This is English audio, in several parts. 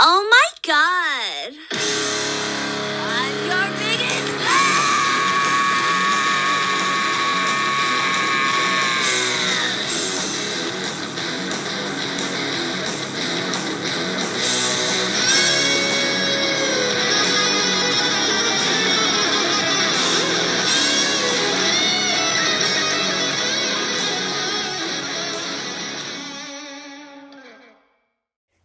Oh my God! I'm your biggest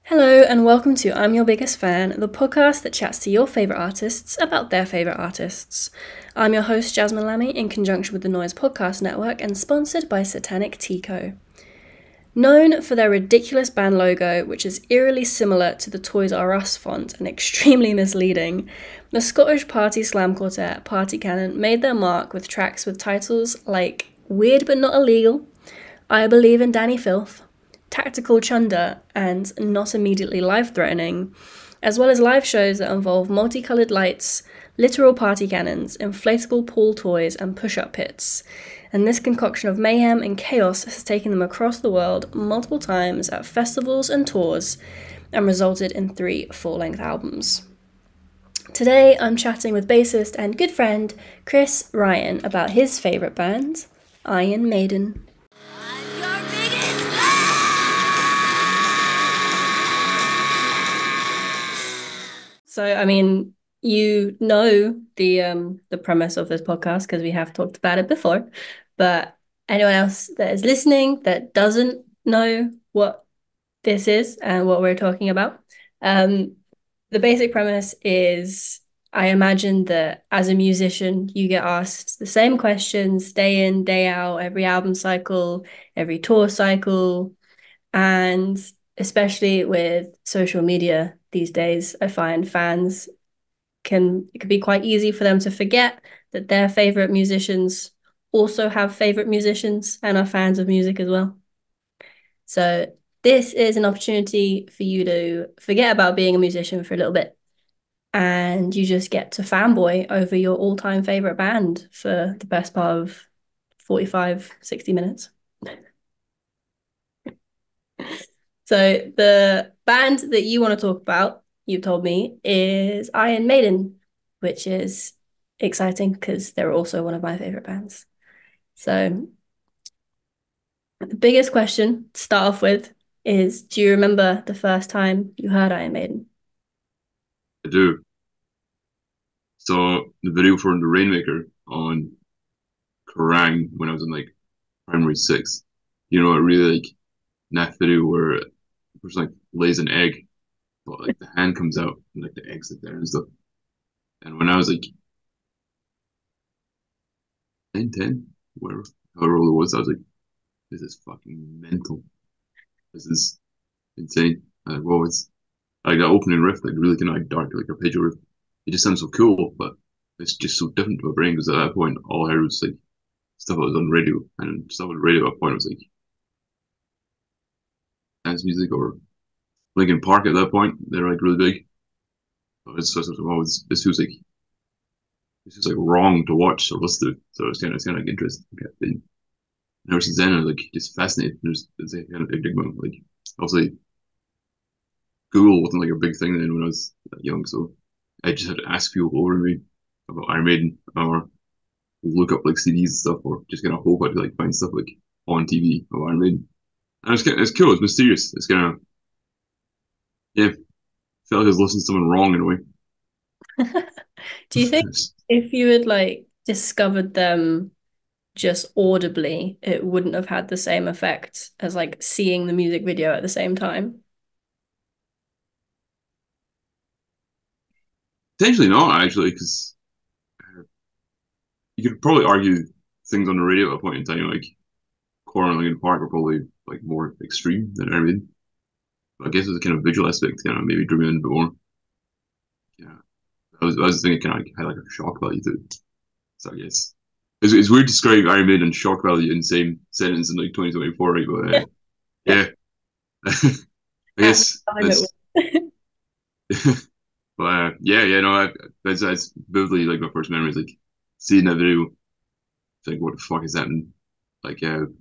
Hello and welcome to I'm Your Biggest Fan, the podcast that chats to your favourite artists about their favourite artists. I'm your host Jazmin L'Amy in conjunction with the Noise Podcast Network and sponsored by Satanic Tico. Known for their ridiculous band logo, which is eerily similar to the Toys R Us font and extremely misleading, the Scottish party slam quartet Party Cannon made their mark with tracks with titles like Weird But Not Illegal, I Believe in Danny Filth, Tactical Chunder, and Not Immediately Life-Threatening, as well as live shows that involve multicoloured lights, literal party cannons, inflatable pool toys, and push-up pits. And this concoction of mayhem and chaos has taken them across the world multiple times at festivals and tours, and resulted in 3 full-length albums. Today I'm chatting with bassist and good friend Chris Ryan about his favourite band, Iron Maiden. So, I mean, you know the premise of this podcast because we have talked about it before, but anyone else that is listening that doesn't know what this is and what we're talking about, the basic premise is I imagine that as a musician, you get asked the same questions day in, day out, every album cycle, every tour cycle, and especially with social media these days, I find it can be quite easy for them to forget that their favorite musicians also have favorite musicians and are fans of music as well. So this is an opportunity for you to forget about being a musician for a little bit and you just get to fanboy over your all-time favorite band for the best part of 45, 60 minutes. So the band that you want to talk about, you told me, is Iron Maiden, which is exciting because they're also one of my favorite bands. So the biggest question to start off with is, do you remember the first time you heard Iron Maiden? I do. So the video for The Rainmaker on Kerrang when I was in like primary six. You know, I really like in that video where the person like lays an egg, but like the hand comes out and like the egg's like there and stuff. And when I was like 10, whatever, however old it was, I was like, this is fucking mental. This is insane. Well, it's like that opening riff, like really kind of like dark, like arpeggio riff. It just sounds so cool, but it's just so different to my brain because at that point, all I heard was like stuff that was on radio, and stuff on radio at that point was like dance music or Linkin Park at that point. They're like really big. But it's just oh, this feels like wrong to watch or listen to. So it's kind of like interesting. And ever since then, I was like just fascinated. There's a kind of big digma. Like obviously, Google wasn't like a big thing then when I was young, so I just had to ask people over me about Iron Maiden or look up like CDs and stuff, or just kind of hope I'd like find stuff like on TV of Iron Maiden. And it's cool. It's mysterious. It's kind of yeah. Felt like I was listening to someone wrong in a way. Do you think if you had like discovered them just audibly, it wouldn't have had the same effect as like seeing the music video at the same time? Potentially not actually, because you could probably argue things on the radio at a point in time, like Core and Linkin Park, were probably like more extreme than everything. But I guess it's a kind of visual aspect, kind of maybe drew me in a bit more. Yeah, I was thinking kind of like, had like a shock value to it. So I guess it's weird to describe Iron Maiden and shock value in the same sentence in like 2024, right? But yeah, I guess that's. But yeah, no, that's vividly like my first memories, like seeing that video, like what the fuck is happening? Like, I could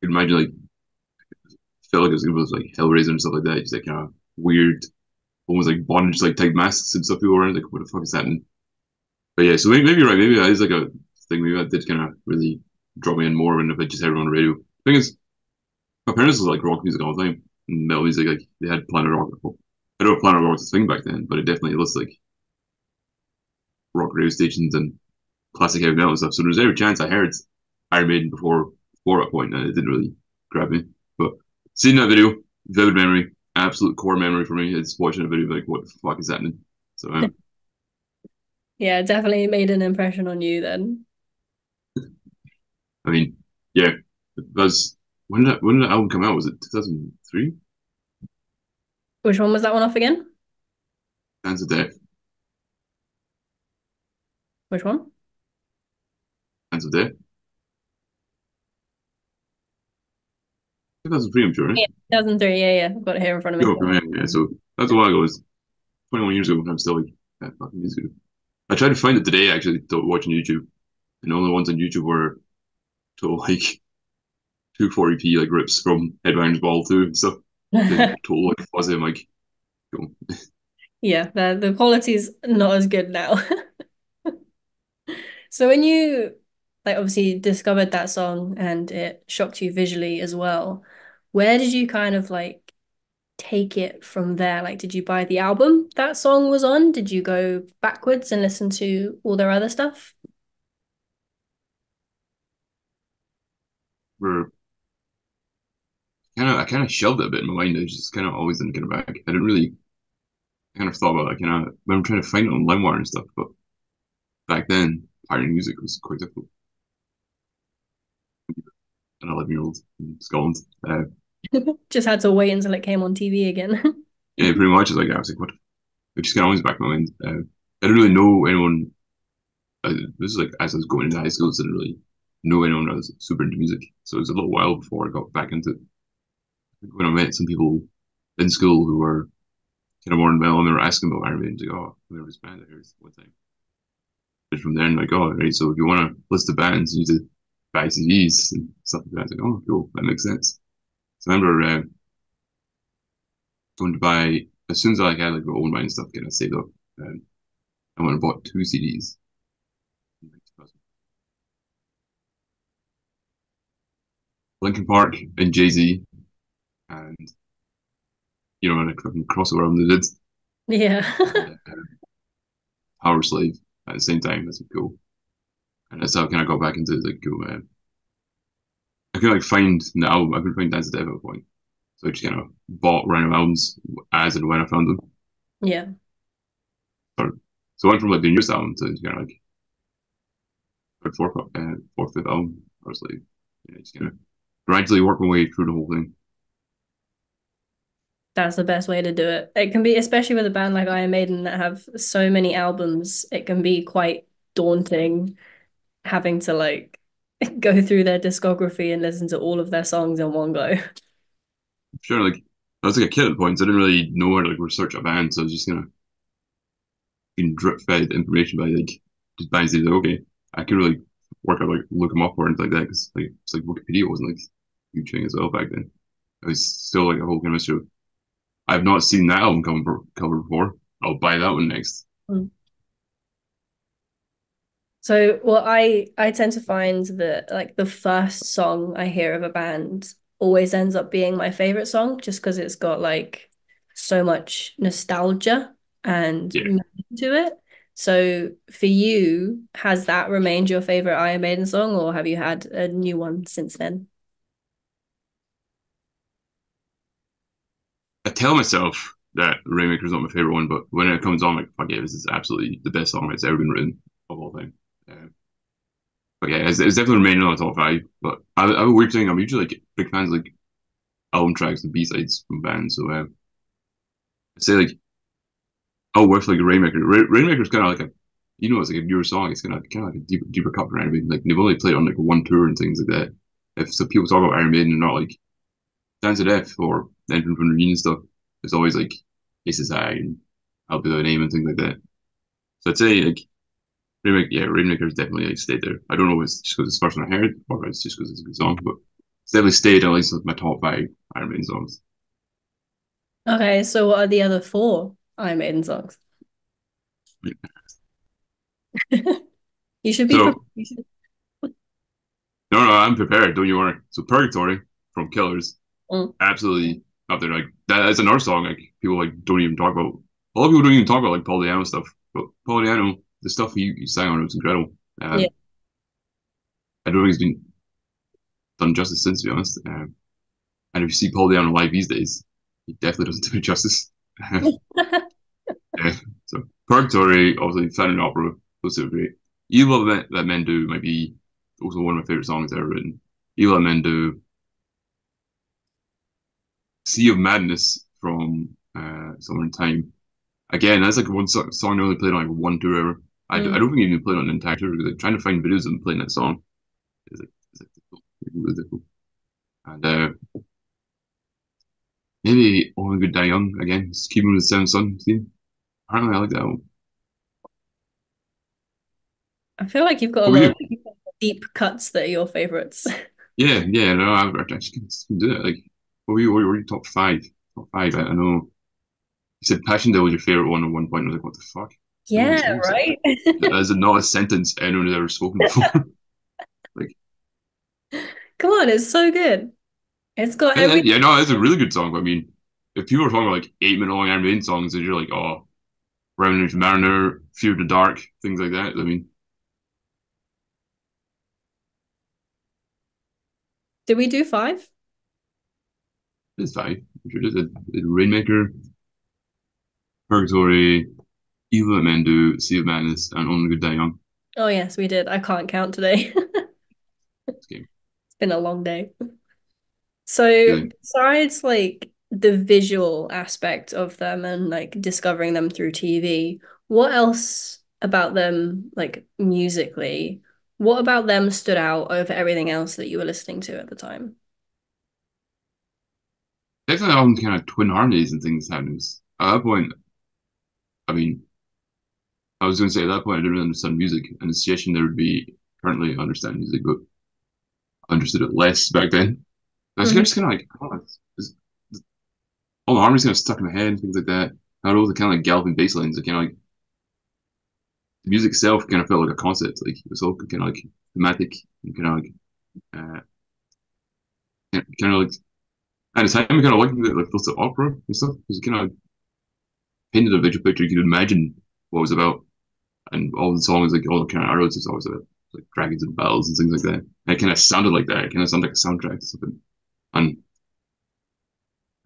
imagine like felt like it was gonna be like Hellraiser and stuff like that. Just like kind of weird, almost like bondage like type masks and stuff people around. Like, what the fuck is happening? But yeah, so maybe you're right. Maybe that is like a thing. Maybe that did kind of really draw me in more than if I just heard it on the radio. Thing is, my parents was like rock music all the time, and metal music. Like they had Planet Rock. I don't know if Planet Rock was a thing back then, but it definitely was like rock radio stations and classic heavy metal and stuff. So there's every chance I heard Iron Maiden before that point, and it didn't really grab me. But seeing that video, vivid memory, absolute core memory for me is watching a video like, what the fuck is happening? So Yeah, definitely made an impression on you then. I mean, yeah, because when did the album come out? Was it 2003? Which one was that one off again? Hands of Death. Which one? Hands of Death. 2003, I'm sure, right? Yeah, 2003. Yeah, yeah. I've got it here in front of me. Go for me, yeah. So that's a while ago. It was 21 years ago when I'm still like, that fucking music. I tried to find it today actually to watch on YouTube, and all the ones on YouTube were total like 240p like rips from Headbangers Ball 2 and stuff. The total like fuzzy. I'm like, cool. Yeah, the quality's not as good now. So when you like obviously discovered that song and it shocked you visually as well, where did you kind of like take it from there? Like, did you buy the album that song was on? Did you go backwards and listen to all their other stuff? We're I kind of shelved it a bit in my mind. I was just kind of always thinking back. I didn't really I kind of thought about it, kind of when I'm trying to find it on LimeWire and stuff. But back then, pirating music was quite difficult. An 11-year-old in Scotland. Just had to wait until it came on TV again. Yeah, pretty much. It's like I was like, what? Which is kind of always back in my mind. I didn't really know anyone. This is like as I was going into high school, so I didn't really know anyone that was super into music. So it was a little while before I got back into it. I think when I met some people in school who were kind of more in metal, and they were asking about Iron Maiden, like, oh, where was band I heard one time. But from there, I'm like, oh, right, so if you want to list the bands, you need to buy CDs and stuff like that. I was like, oh, cool, that makes sense. So I remember going to buy, as soon as I like, had like my own mind stuff getting saved up, um, I went and bought two CDs. Linkin Park and Jay-Z, and you know, and a fucking crossover album they did, Yeah. and Power Slave at the same time. That's cool. And that's how I kind of got back into like, cool, I couldn't like find the album. I couldn't find Dance of Death at a point, so I just kind of bought random albums as and when I found them. Yeah. So I went from like the newest album to kind of like fourth, fifth album. I was like, yeah, just kind of gradually work my way through the whole thing. That's the best way to do it. It can be, especially with a band like Iron Maiden that have so many albums, it can be quite daunting having to like go through their discography and listen to all of their songs in one go. Sure, like I was like a kid at the point, so I didn't really know where to like research a band, so I was just kind of being drip fed information by like just bands that like, okay, I could really work out like look them up or anything like that because like it's like Wikipedia wasn't like a huge thing as well back then. It was still like a whole kind of mystery of I've not seen that album cover before. I'll buy that one next. Mm. So, well, I tend to find that like the first song I hear of a band always ends up being my favorite song just because it's got like so much nostalgia and Yeah, meaning to it. So, for you, has that remained your favorite Iron Maiden song, or have you had a new one since then? I tell myself that Rainmaker's not my favorite one, but when it comes on, like fuck yeah, this is absolutely the best song that's ever been written of all time. But yeah, it's definitely remaining on the top five. But I have a weird thing. I'm usually like big fans of, like album tracks and B sides from bands. So I say like oh, with like Rainmaker. Rainmaker's kind of like a you know it's like a newer song. It's kind of like a deeper cut for Iron Maiden. Like they've only played on like one tour and things like that. If so, people talk about Iron Maiden and not like Dance of Death or Entering from the Reunion stuff. It's always like Aces High and I'll Be Thy Name and things like that. So I'd say like Rainmaker's definitely like stayed there. I don't know if it's just because it's the first one I heard or if it's just because it's a good song, but It's definitely stayed at least with my top five Iron Maiden songs. Okay, so what are the other four Iron Maiden songs? You should be So you should... no, I'm prepared. Don't you worry. So Purgatory from Killers, Mm, absolutely up there. Like that's another song like people like don't even talk about. A lot of people don't even talk about like Paul Diano stuff, but Paul Diano, the stuff he sang on it was incredible. yeah. I don't think he's been done justice since, to be honest. And if you see Paul Diano live these days, he definitely doesn't do it justice. Yeah. So Purgatory, obviously, Found Opera, those two are great. Evil That Men Do might be also one of my favorite songs ever written. Evil That Men Do, Sea of Madness from Summer in Time. Again, that's like one song I only played on like one tour ever. I Mm. don't think you even played on an entire tour because like, trying to find videos of them playing that song is like difficult, really difficult. And maybe Only Good Die Young again, just keeping with the Seven Sun theme. Apparently, I like that one. I feel like you've got a What were lot you? of deep cuts that are your favorites. Yeah, yeah, no, I actually can do it. Like, what were your top five? Top five, I know. You said Passion Devil was your favorite one at one point. I was like, what the fuck? No one Yeah, talks like that. right? That is not a sentence anyone has ever spoken before. Like, Come on, it's so good. It's got every yeah, no, it's a really good song. But I mean, if people are talking about like 8 minute long Iron Maiden songs, and you're like, oh, Revenant Mariner, Fear the Dark, things like that. I mean, Did we do five? it's fine. I'm sure it's Rainmaker, Purgatory, Evil That Men Do, Sea of Madness, and Only Good Die Young. Oh yes, we did. I can't count today. This game, It's been a long day. So really. besides like the visual aspect of them and like discovering them through TV, what else about them, like musically, what about them stood out over everything else that you were listening to at the time? Definitely all kind of twin harmonies and things happening. At that point, I mean, I was going to say at that point I didn't really understand music, and the suggestion there would be currently understand music, but I understood it less back then. I was Mhm. just kind of like, oh, all the harmonies kind of stuck in my head and things like that. I don't know, the kind of like galloping bass lines, kind of like the music itself kind of felt like a concept, like it was all kind of like thematic and kind of like, kind of like at the time, I kind of liked it, like close to opera and stuff because it kind of like painted a visual picture. You could imagine what it was about, and all the songs, like all the kind of arrows, it's always about like dragons and bells and things like that. And it kind of sounded like that. It kind of sounded like a soundtrack to something. And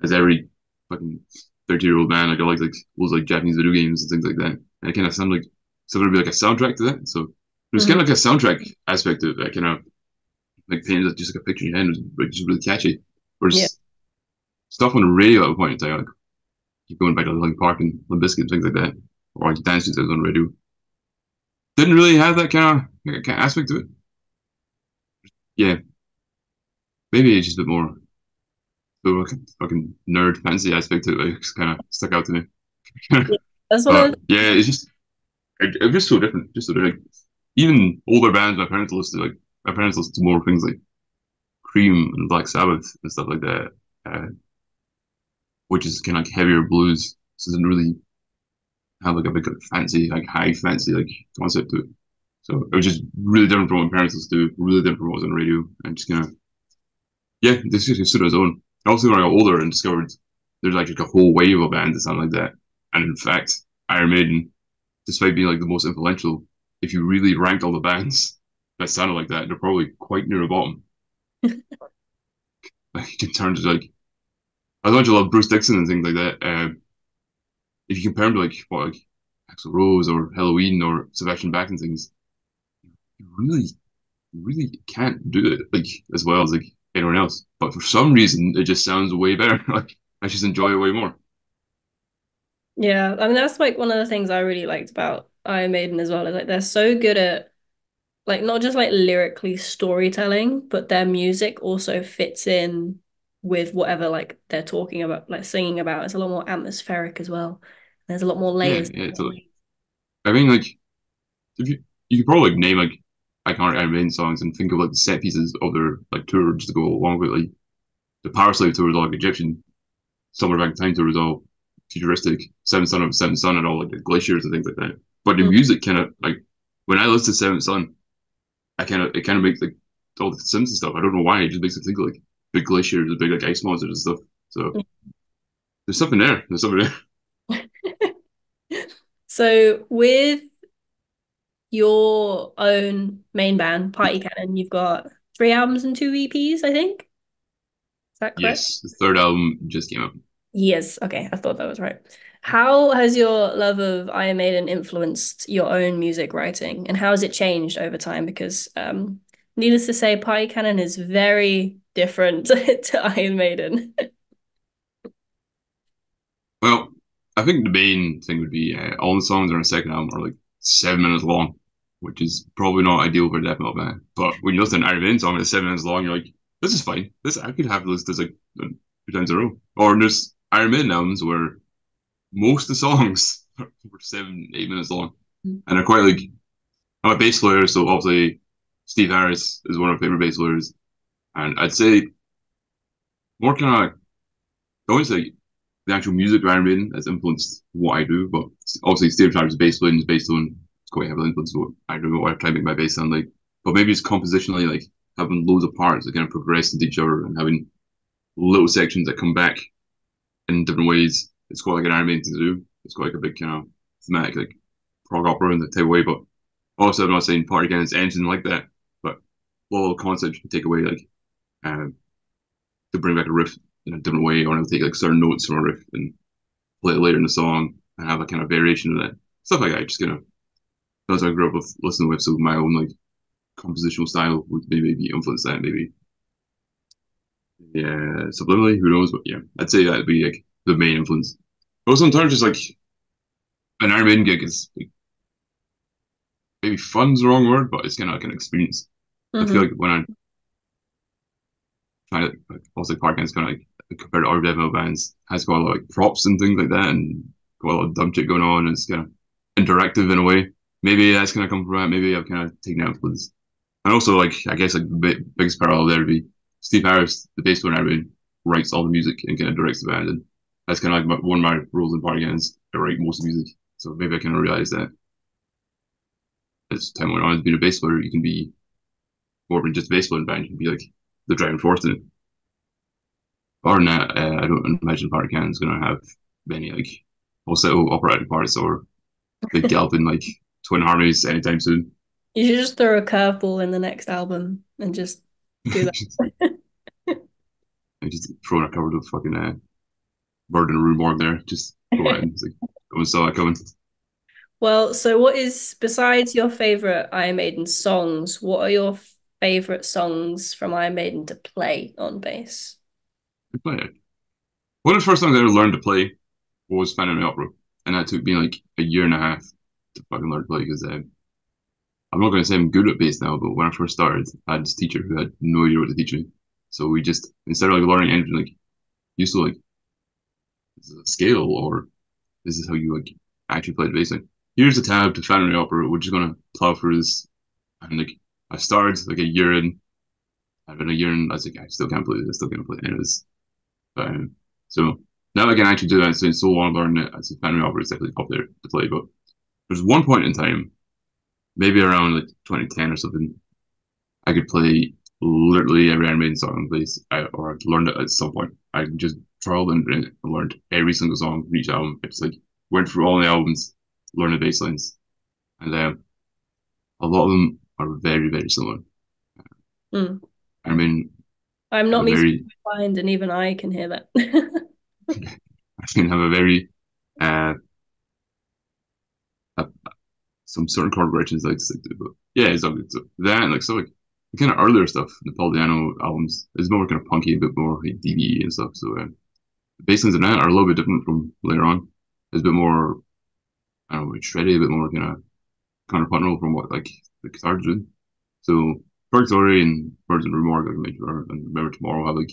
as every fucking 30-year-old man, like I like loads like Japanese video games and things like that. And it kind of sounded like something would be like a soundtrack to that. So there's Mhm. kind of like a soundtrack aspect to it that kind of like painted just like a picture in your head. It was like, just really catchy. Yeah. Whereas stuff on the radio at a point in time, like keep going back to like Park and Limp Bizkit and things like that, or like dance tunes on the radio, didn't really have that kind of aspect to it. Yeah, maybe it's just a bit more the fucking nerd fancy aspect to it that kind of stuck out to me. Yeah. That's one But of yeah, it's just it's just so different. Just so different. Like, even older bands, my parents listened to more things like Cream and Black Sabbath and stuff like that, uh, which is kind of like heavier blues. So it doesn't really have like a big like, fancy, like high fancy like concept to it. So it was just really different from what my parents listened to, really different from what was on the radio, and just kind of yeah, this just stood on its own. Also, when I got older and discovered there's like a whole wave of bands that sound like that, and in fact, Iron Maiden, despite being like the most influential, if you really ranked all the bands that sounded like that, they're probably quite near the bottom. Like in terms of like, as much as I love Bruce Dickinson and things like that, if you compare them to like what like Axl Rose or Halloween or Sebastian Bach and things, you really can't do it like as well as like anyone else. But for some reason, it just sounds way better. Like I just enjoy it way more. Yeah, I mean that's like one of the things I really liked about Iron Maiden as well. Is like they're so good at like not just like lyrically storytelling, but their music also fits in with whatever like they're talking about, like singing about. It's a lot more atmospheric as well. There's a lot more Yeah, layers. yeah, totally. I mean, like if you could probably like, name like iconic Iron Maiden songs and think of like the set pieces of their like tour just to go along with it. Like the Power Slave tour was all like Egyptian, Summer Back in Time tour was all futuristic, Seventh Son and all like the glaciers and things like that. But the Mm. music kind of like when I listen to Seventh Son, it kind of makes like all the Simpsons stuff. I don't know why it just makes it think of, like big glaciers, big like ice monsters and stuff. So there's something there. There's something there. So with your own main band, Party Cannon, you've got 3 albums and 2 EPs, I think. Is that correct? Yes, the third album just came out. Yes. Okay, I thought that was right. How has your love of Iron Maiden influenced your own music writing, and how has it changed over time? Because, needless to say, Party Cannon is very different to Iron Maiden. Well, I think the main thing would be all the songs on our second album are like 7 minutes long, which is probably not ideal for a death metal band. But when you listen to an Iron Maiden song that's 7 minutes long, you're like, this is fine. This I could have this like 2 times in a row. Or there's Iron Maiden albums where most of the songs are 7, 8 minutes long, and they're quite like I'm a bass player, so obviously Steve Harris is one of my favorite bass players, and I'd say more kind of I wouldn't say the actual music of Iron Maiden has influenced what I do, but obviously Steve Harris' bass playing is bass tone is quite heavily influenced what I do, what I try to make my bass sound like. But maybe it's compositionally like having loads of parts that kind of progress into each other and having little sections that come back in different ways. It's quite like an Iron Maiden thing to do. It's quite like a big kind of thematic like prog opera in the type of way, but also, I'm not saying Party Gun is anything like that, but a lot of concepts you can take away, like to bring back a riff in a different way, or take like certain notes from a riff and play it later in the song and have a kind of variation of that. Stuff like that. Just kind of, as I grew up with listening with, so my own like compositional style would maybe influence that, maybe. Yeah, subliminally, who knows? But yeah, I'd say that'd be like the main influence. But sometimes just like an Iron Maiden gig is like, maybe fun's the wrong word, but it's kind of like an experience. I feel Hmm. like when I try to like, also Parkins kind of like compared to other death metal bands has got a lot of like props and things like that, and got a lot of dumb shit going on. And it's kind of interactive in a way. Maybe that's kind of come from that. Maybe I've kind of taken influence. And also, like I guess like the biggest parallel there would be Steve Harris, the bass player, and writes all the music and kind of directs the band. And that's kind of like one of my roles in Parkins to write most of the music. So maybe I kind of realized that as time went on, being a bass player, you can be more than just a bass player in a band. You can be like the driving force in it. Other than that, I don't imagine Parkan is going to have many like falsetto operatic parts or big galloping like twin harmonies anytime soon. You should just throw a curveball in the next album and just do just, that. just throwing a cover of fucking bird in a room morgue there. Just go ahead and like, go and saw that coming. Well, so what is, besides your favorite Iron Maiden songs, what are your favorite songs from Iron Maiden to play on bass? Play it. One of the first songs I ever learned to play was Phantom of the Opera, and that took me like a year and a half to fucking learn to play because I'm not going to say I'm good at bass now, but when I first started, I had this teacher who had no idea what to teach me. So we just instead of like learning anything, like used to like this is a scale or this is how you like actually play the bass. Like here's a tab to Phantom of the Opera. We're just gonna plow through this, and like I started like a year in. I've been a year in. I was like I still can't play this. I still can't play any of this. But so now I can actually do that. It's been so long learning it. It's Phantom of the Opera is definitely up there to play. But there's one point in time, maybe around like 2010 or something, I could play literally every Iron Maiden song on bass, or I learned it at some point. I just trialed and learned every single song from each album. It's like went through all the albums, learned the bass lines, and a lot of them are very, very similar. Mm. I mean, I'm have not a musically very, inclined, and even I can hear that. have a very, uh, uh, some certain chord progressions I like to stick to, but yeah, it's all good. So that and like so like the kind of earlier stuff, the Paul Diano albums is more kind of punky, a bit more like DBE and stuff. So the bass lines in that are a little bit different from later on. It's a bit more, I don't know, shreddy, a bit more kind of counterpuntal from what like the guitars do. So Purgatory and Birds and Remorque, like make sure and Remember Tomorrow have like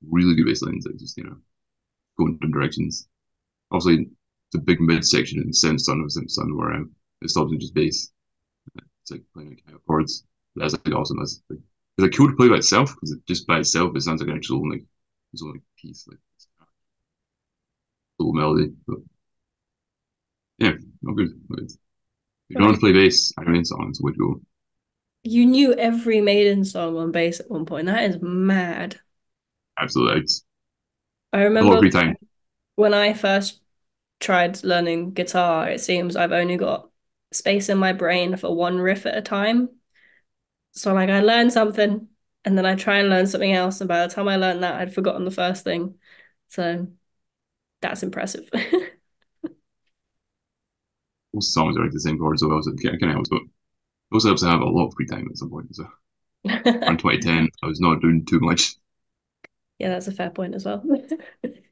really good bass lines that just go in different directions. Obviously, the big mid section in Seventh Son of Seventh Son where it stops in just bass. It's like playing like higher chords. That's like awesome. That's like it's like cool to play by itself because just by itself it sounds like an actual like its own like piece, like little melody. But yeah, not good. But if you don't Right. want to play bass, Iron Maiden songs, way to go. You knew every Maiden song on bass at one point. That is mad. Absolutely, it's I a lot of remember free time. when I first tried learning guitar, it seems I've only got space in my brain for one riff at a time. So like I learn something and then I try and learn something else, and by the time I learned that, I'd forgotten the first thing. So that's impressive. Most songs are like the same chords, so I was like, kind of helps, but it also helps to have a lot of free time at some point. So around 2010, I was not doing too much. Yeah, that's a fair point as well.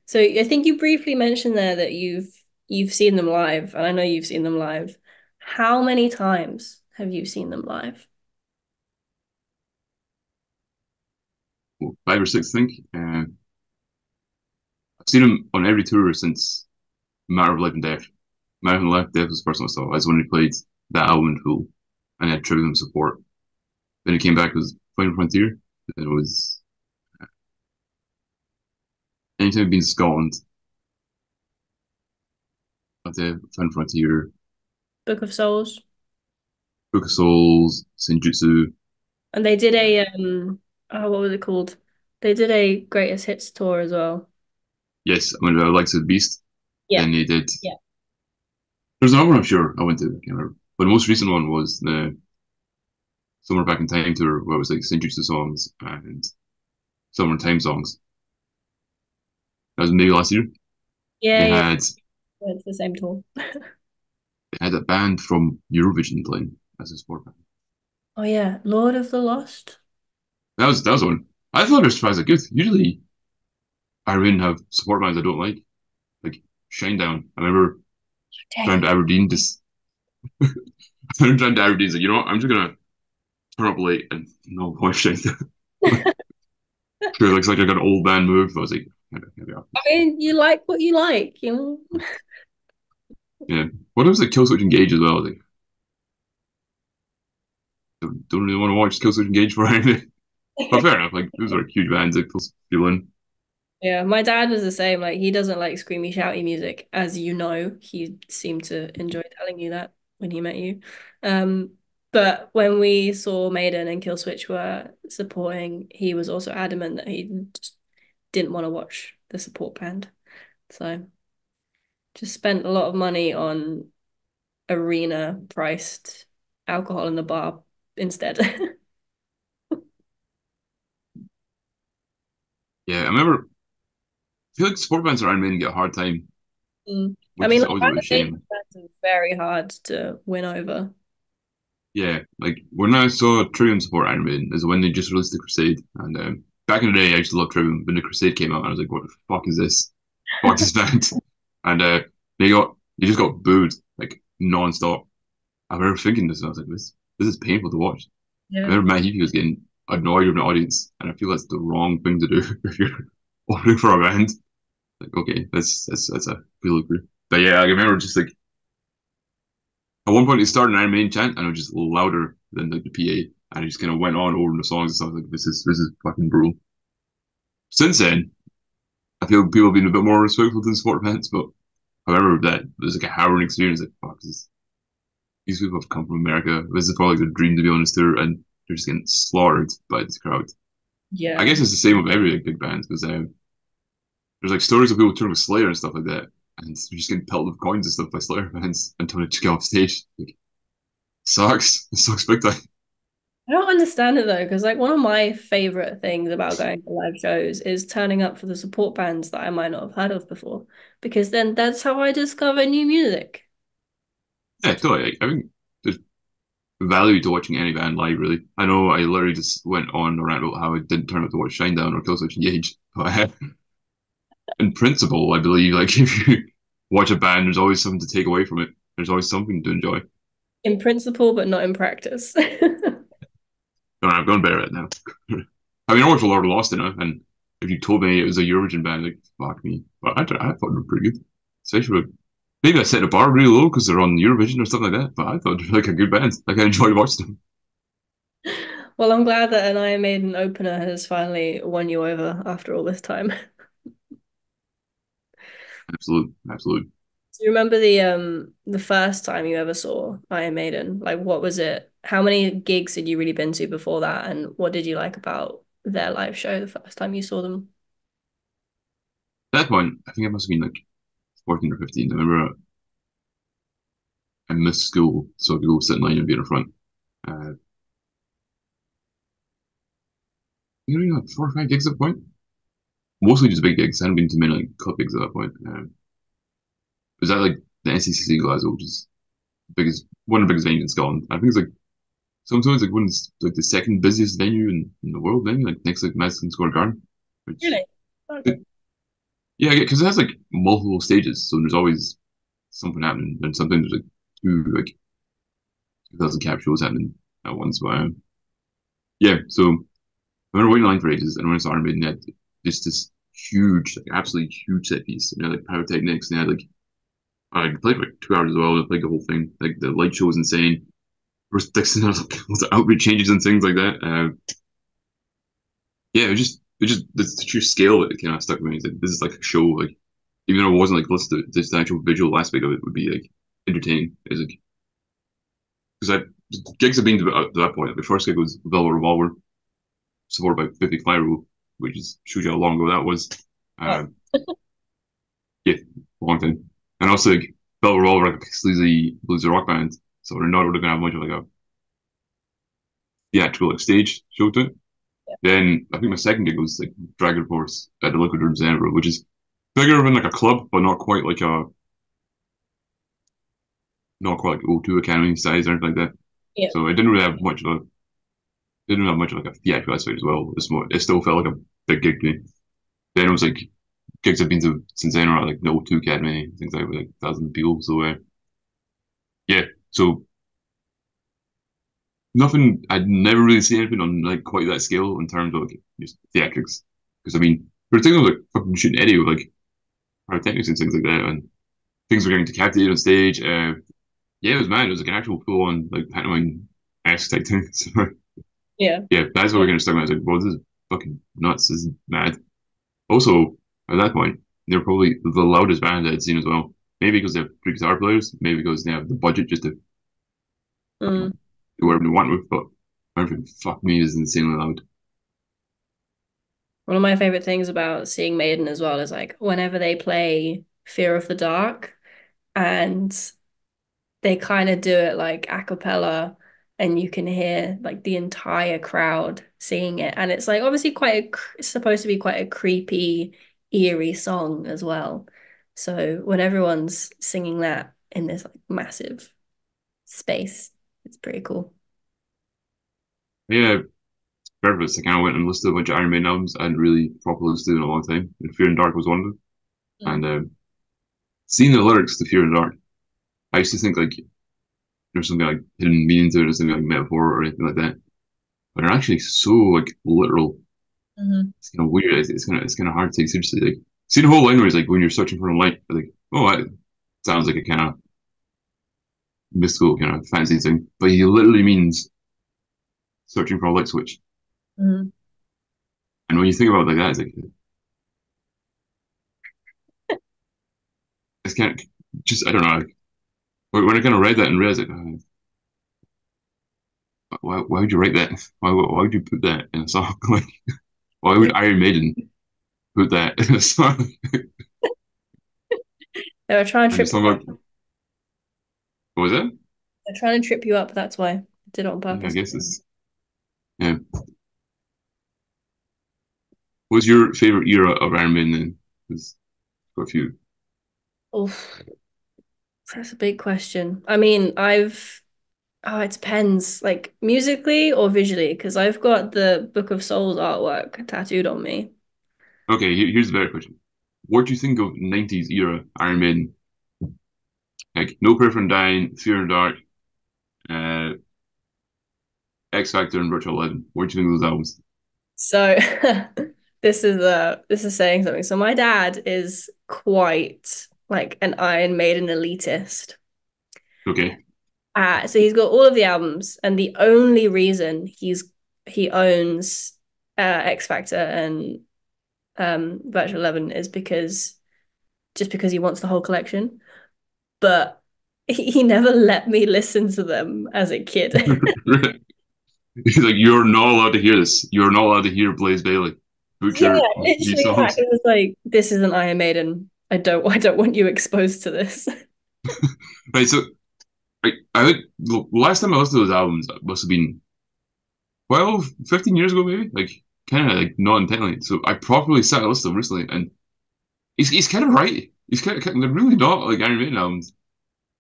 So I think you briefly mentioned there that you've seen them live, and I know you've seen them live. How many times have you seen them live? Well, 5 or 6, I think. I've seen him on every tour since Matter of Life and Death. Matter of Life and Death was the first one I saw. That's when he played that album in full, and he had Trivium support. Then he came back with Final Frontier. Then it was anytime he'd been in Scotland, at the Final Frontier, Book of Souls. Book of Souls, Senjutsu. And they did Uh, a oh, what was it called? They did a greatest hits tour as well. yes, I went to Legs of the Beast. Yeah. Then he did. Yeah. There's another one I'm sure I went to. I can't remember. But the most recent one was the Summer Back in Time tour, where it was like Senjutsu songs and Summer in Time songs. That was maybe last year. Yeah, They yeah. had It's the same tour. they had a band from Eurovision playing as a support band. Oh yeah, Lord of the Lost. That was one. I thought it was surprisingly good. Usually I really have support bands I don't like Shinedown. I remember trying Dang. to Aberdeen just I'm trying to Aberdeen's like, you know what, I'm just gonna turn up late and no voice Shinedown. Sure, it looks like I got an old band move. I was like, maybe I'll- I mean, you like what you like, you know? yeah. What if it was like Killswitch Engage as well? Like, don't really want to watch Killswitch Engage for anything. But fair enough, like those are huge bands that people in. Yeah, my dad was the same. Like he doesn't like screamy, shouty music, as you know. He seemed to enjoy telling you that when he met you. Um, but when we saw Maiden and Killswitch were supporting, he was also adamant that he just didn't want to watch the support band. So just spent a lot of money on arena priced alcohol in the bar instead. Yeah, I remember I feel like support bands around Maiden get a hard time, Mm. I which mean, is like always a bit of a Iron Maiden shame. fans are very hard to win over. Yeah, like when I saw Trivium support Iron Maiden is when they just released the Crusade, and back in the day I used to love Trivium. When the Crusade came out, I was like, "What the fuck is this? Fuck this band!" And they just got booed like non-stop. I remember thinking this, and I was like, "This is painful to watch." I Yeah. remember Matt Heafy was getting annoyed with the audience, and I feel that's the wrong thing to do if you're ordering for a band. Like, okay, that's a good look. But yeah, I remember just like at one point, it started an Iron Maiden chant, and it was just louder than the PA, and it just kind of went on over the songs and stuff. Like this is fucking brutal. Since then, I feel people have been a bit more respectful than support bands, but I remember that it was like a harrowing experience. Like, fuck, these people have come from America. This is probably their dream to be on this tour, and they're just getting slaughtered by this crowd. I Yeah. guess it's the same with every like, big band because there's like stories of people touring with Slayer and stuff like that, and they're just getting pelted with coins and stuff by Slayer fans until they just get off stage. Like, sucks. It sucks big time. I don't understand it though, because like one of my favorite things about going to live shows is turning up for the support bands that I might not have heard of before, because then that's how I discover new music. Yeah, totally. I think there's value to watching any band live, really. I know I literally just went on a rant about how I didn't turn up to watch Shinedown or Killswitch Engage, but in principle, I believe like if you watch a band, there's always something to take away from it. There's always something to enjoy. In principle, but not in practice. And I've gone better at it now. I mean, I watched a lot of Lost in it, and if you told me it was a Eurovision band, like fuck me. But I thought it was pretty good, especially with maybe I set the bar really low because they're on Eurovision or something like that. But I thought they were like a good band. Like I enjoyed watching them. Well, I'm glad that an Iron Maiden opener has finally won you over after all this time. Absolute, absolute. Do you remember the first time you ever saw Iron Maiden? Like what was it? How many gigs had you really been to before that? And what did you like about their live show the first time you saw them? At that point, I think I must have been like 14 or 15. I remember I missed school, so I could go sit in line and be in the front. Like 4 or 5 gigs at that point. Mostly just big gigs. I hadn't been to many like club gigs at that point. Was that like the NCCC Glasgow, which is biggest one of the biggest venues in Scotland. I think it's like sometimes like one of like the second busiest venue in the world, maybe like next to like Madison Square Garden. Which Really? Okay. yeah, because it has like multiple stages, so there's always something happening, and sometimes there's like two like 2,000 cap shows happening at once. But yeah, so I remember waiting in line for ages, and when I saw Iron Maiden, they had just this huge, like absolutely huge set piece. And they had like pyrotechnics, and they had like I played for like 2 hours as well. They played the whole thing. Like the light show was insane. Bruce Dixon has like lots of outreach changes and things like that. Yeah, it was just the sheer scale of it kind of stuck with me. It's like this is like a show. Like even though it wasn't like listening to it, just the actual visual aspect of it would be like entertaining. It's like because I gigs have been to that point. Like, the first gig was Velvet Revolver, supported by 50 Clyro, which is shows you how long ago that was. Oh. Uh, yeah, a long time. And also like Velvet Revolver, like a sleazy bluesy rock band, so they're not really gonna have much of like a theatrical like stage show to it. Then I think my second gig was like Dragon Force at the Liquid Rooms in Edinburgh, which is bigger than like a club, but not quite like O2 Academy size or anything like that. Yeah. So it didn't really have much of a didn't have much of like a theatrical aspect as well. It still felt like a big gig to me. Then it was like gigs I've been to since then are like the O2 Academy, things like with like 1,000 people. So yeah, so nothing. I'd never really seen anything on like quite that scale in terms of like just theatrics. Because I mean, we're thinking of like fucking shooting Eddie with like pyrotechnics and things like that, and things were getting decapitated on stage. Yeah, it was mad. It was like an actual full on like pantomime esque type thing. So Yeah. yeah, that's what we're gonna start with. I was like, well, this is fucking nuts. This is mad. Also, at that point, they were probably the loudest band I'd seen as well. Maybe because they have three guitar players, maybe because they have the budget just to Mm. do whatever they want with, but everything fuck me is insanely loud. One of my favorite things about seeing Maiden as well is like whenever they play Fear of the Dark and they kind of do it like a cappella and you can hear like the entire crowd singing it and it's like obviously it's supposed to be quite a creepy eerie song as well, so when everyone's singing that in this like massive space, it's pretty cool. Yeah, purpose. I kind of went and listened to a bunch of Iron Maiden albums I hadn't really properly listened to in a long time. And Fear and Dark was one of them. Mm. And seeing the lyrics to Fear and Dark, I used to think like there's something like hidden meaning to it or something like metaphor or anything like that. But they're actually so like literal. Mhm. It's kind of weird. It's kind of hard to take seriously. Like see the whole line where it's like when you're searching for a light, like oh that sounds like a kind of mystical kind of fancy thing, but he literally means searching for a light switch. Mhm. And when you think about it like that, it's like it's kind of just I don't know. Like, when I kind of read that and realized like, why would you write that? Why would you put that in a song? Like, why would Iron Maiden put that in a song? They were trying to And a trip song like what was that? they're trying to trip you up, that's why I did it on Yeah, I purpose. guess it's yeah. What was your favorite era of Iron Maiden then? There's quite a few. Oh, that's a big question. I mean, it depends, like musically or visually, because I've got the Book of Souls artwork tattooed on me. Okay, here's the better question. What do you think of 90s era Iron Maiden? Like No Prayer for Dying, Fear and Dark, uh, X Factor, and Virtual Eleven. What do you think of those albums? So this is saying something. So my dad is quite like an Iron Maiden elitist. Okay. So he's got all of the albums, and the only reason he owns X Factor and Virtual 11 is because he wants the whole collection. But he never let me listen to them as a kid. He's like, you're not allowed to hear this. You're not allowed to hear Blaze Bailey Yeah, butcher these literally that. songs. It was like, this is an Iron Maiden. I don't want you exposed to this. Right, so I think the last time I listened to those albums must have been 12, 15 years ago, maybe. Like, kind of like not intentionally. So I properly sat and listened to them recently, and he's kind of right. He's they're really not like Iron Maiden albums.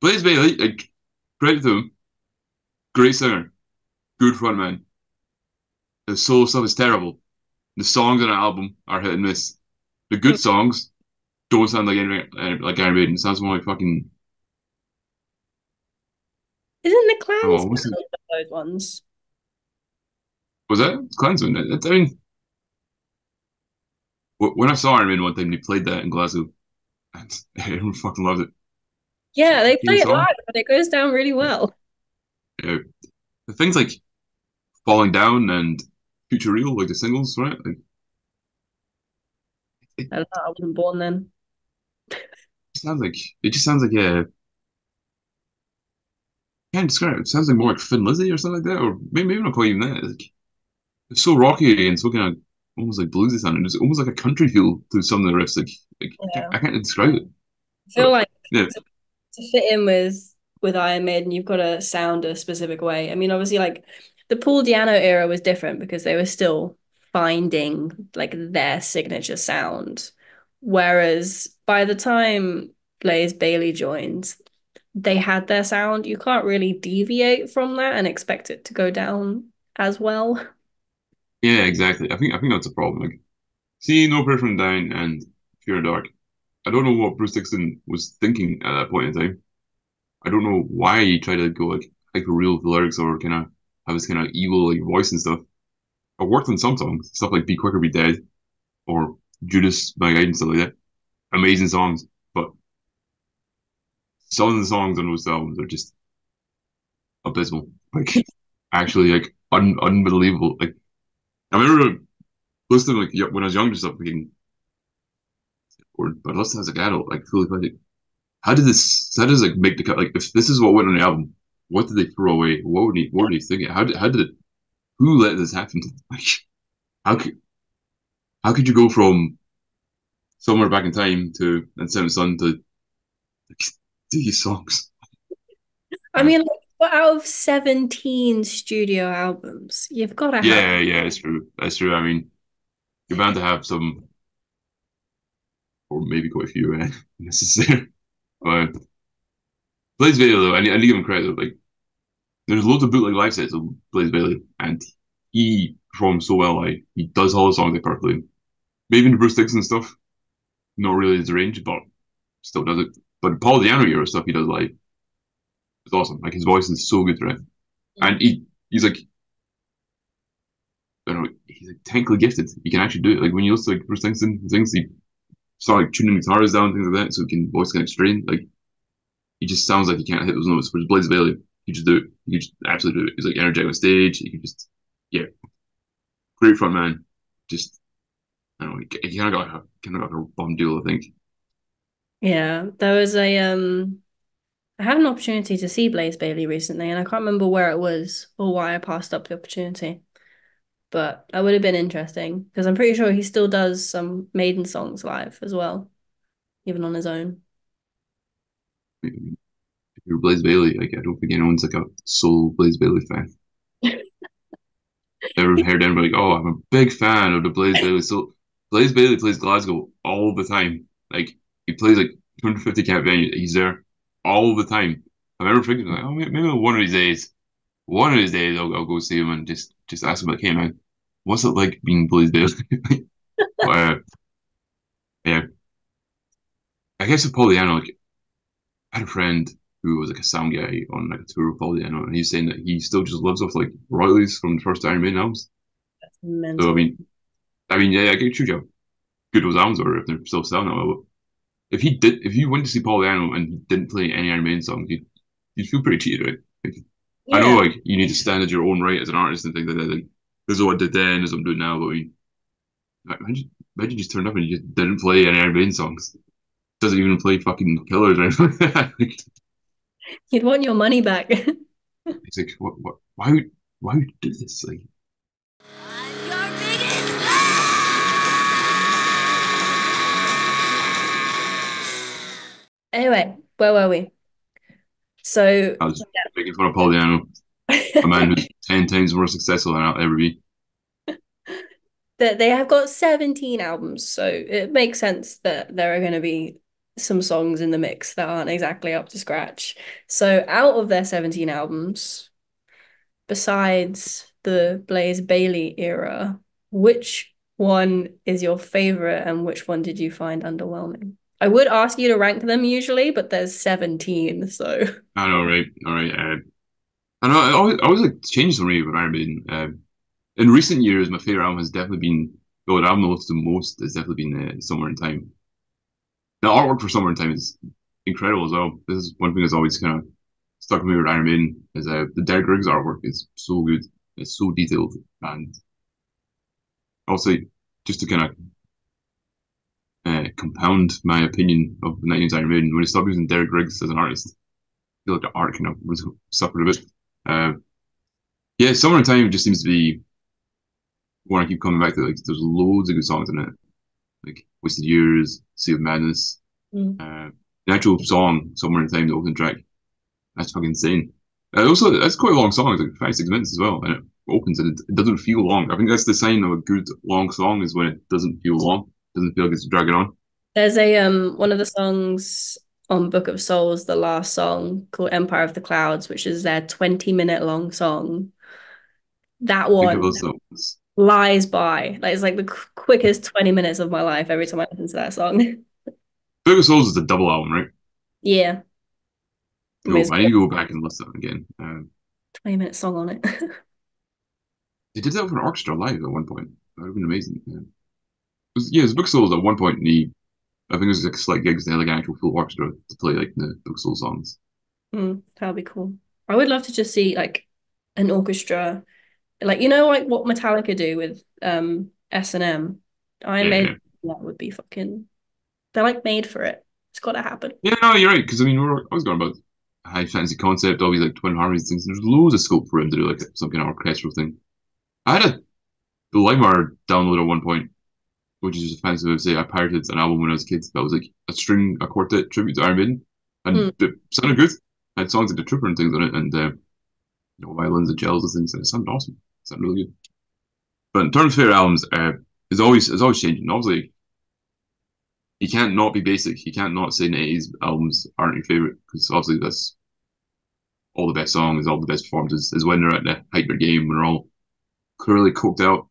Blaze Bailey, like, credit to him, great singer, good frontman. The solo stuff is terrible. The songs on the album are hit and miss. The good songs don't sound like Iron Maiden. It sounds more like fucking. Isn't the Oh, Klansman what's it? one of those ones? Was that Klansman? I mean, when I saw Iron Maiden one time, they played that in Glasgow, and everyone fucking loved it. It's a Yeah, they play fucking it song. live, but it goes down really well. Yeah. The things like Falling Down and Future Real, like the singles, right? Like it I don't know, I wasn't born then. sounds like it just sounds like yeah. Can't describe it. It sounds like more like Thin Lizzy or something like that, or maybe not quite even that. Like it's so rocky and so kind of almost like bluesy sounding. There's almost like a country feel to some of the riffs. Like Yeah. I can't describe it, I feel but like yeah, to fit in with Iron Maiden, you've got to sound a specific way. I mean, obviously, like the Paul Di'Anno era was different because they were still finding like their signature sound. Whereas by the time Blaze Bailey joined, they had their sound. You can't really deviate from that and expect it to go down as well. yeah, exactly. I think that's a problem. Like see No Prayer from Down and Fear Dark. I don't know what Bruce Dixon was thinking at that point in time. I don't know why he tried to go like hyper real with the lyrics or kind of have this kind of evil like voice and stuff. I worked on some songs, stuff like Be Quick or Be Dead or Judas by Guide and stuff like that. Amazing songs, but some of the songs on those albums are just abysmal. Like actually like unbelievable. Like I remember listening like when I was younger stuff thinking, or but listening as an adult, like fully like how does like make the cut? Like if this is what went on the album, what did they throw away? What were they thinking? How did it, who let this happen? Like how could how could you go from somewhere back in time to and Seventh Son to like, these songs? I mean, like, but out of 17 studio albums, you've got to have. Yeah, yeah, it's true. That's true. I mean, you're bound to have some, or maybe quite a few necessary. But Blaze Bailey, though, I need to give him credit. Like, there's loads of bootleg live sets of Blaze Bailey, and he performs so well. Like, he does all the songs like perfectly. Maybe the Bruce Dixon stuff, not really his range, but still does it. But Paul Di'Anno era stuff he does live is awesome. Like, his voice is so good throughout, and he's like, I don't know, he's like technically gifted. He can actually do it. Like when you listen to like Bruce Dixon things, he start like tuning guitars down, things like that, so he can voice kind of strain. Like he just sounds like he can't hit those notes. Whereas Blaze Bailey, he just do it. He just absolutely do it. He's like energetic on stage. He can just yeah, great front man. Just I don't know. He kind of got a bum deal, I think. Yeah, there was I had an opportunity to see Blaze Bailey recently, and I can't remember where it was or why I passed up the opportunity. But I would have been interesting because I'm pretty sure he still does some Maiden songs live as well, even on his own. If you're Blaze Bailey, like I don't think anyone's like a sole Blaze Bailey fan. Never heard anybody like, oh, I'm a big fan of the Blaze Bailey. So Blaze Bailey plays Glasgow all the time. Like he plays like 250 cap venue. He's there all the time. I remember thinking like, oh, maybe one of these days I'll go see him and just ask him like, hey man, what's it like being Blaze Bailey? But yeah, I guess with Paul Diano, like I had a friend who was like a sound guy on like a tour with Paul Diano, and he's saying that he still just lives off like royalties from the first Iron Maiden albums. That's So mental. I mean, yeah, I get you how good those albums are if they're still selling that well. if you went to see Paul Diano and he didn't play any Iron Maiden songs, you'd feel pretty cheated, right? Like, I know Yeah. like you need to stand as your own right as an artist and things like that. Like this is what I did then, this is what I'm doing now. But I mean, imagine you just turned up and you just didn't play any Iron Maiden songs. Doesn't even play fucking Killers or anything like that. Like, You'd want your money back. it's like what why would you do this? Like I'm your biggest fan! Anyway, where were we? So, I was making fun of Paul Diano, a man who's 10 times more successful than I'll ever be. that they have got 17 albums, so it makes sense that there are going to be some songs in the mix that aren't exactly up to scratch. So, out of their 17 albums, besides the Blaze Bailey era, which one is your favorite and which one did you find underwhelming? I would ask you to rank them usually, but there's 17, so I know, right? All right. I know. I always like changes for me with Iron Maiden. In recent years, my favorite album has definitely been the album I listened to most has definitely been Somewhere in Time. The artwork for Somewhere in Time is incredible as well. This is one thing that's always kind of stuck with me with Iron Maiden is the Derek Riggs artwork is so good. It's so detailed, and also just to kind of compound my opinion of the 90s Iron Maiden, when I stopped using Derek Riggs as an artist, I feel like the art kind of suffered a bit. Uh, yeah, Summer in Time just seems to be one I keep coming back to. Like, there's loads of good songs in it, like Wasted Years, Sea of Madness. mm. The actual song, Somewhere in Time, the opening track, that's fucking insane. Also, that's quite a long song. It's like 5 6 minutes as well, and it opens and it doesn't feel long. I think that's the sign of a good long song is when it doesn't feel long, doesn't feel like it's dragging on. There's a one of the songs on Book of Souls, the last song called Empire of the Clouds, which is their 20-minute long song. That Think of one those songs. flies by. Like it's like the quickest 20 minutes of my life every time I listen to that song. Book of Souls is the double album, right? Yeah. I mean, No, it's I got need a to go back and listen to it again. 20-minute song on it. They did that with an orchestra live at one point. That would have been amazing. Yeah, it was Book of Souls at one point. I think it was like select gigs. They had like an actual full orchestra to play like the Book of Souls songs. That'd be cool. I would love to just see like an orchestra, like like what Metallica do with S&M. Iron Yeah, Maiden, yeah. that would be fucking. They're like made for it. It's got to happen. Yeah, no, you're right. Because I mean, I was going about high fantasy concept, all these like twin harmonies things. There's loads of scope for him to do like some kind of orchestral thing. I had the LimeWire download at one point, which is just a fancy way of saying I pirated an album when I was a kid that was like a quartet tribute to Iron Maiden, and Mm. it sounded good. I had songs like the Trooper and things on it, and violins and cellos and things, and it sounded awesome. It sounded really good. But in terms of favorite albums, it's always changing. Obviously, you can't not be basic. You can't not say 80s albums aren't your favorite because obviously that's all the best songs, all the best performances is when they're at the height of their game, when they're all clearly coked out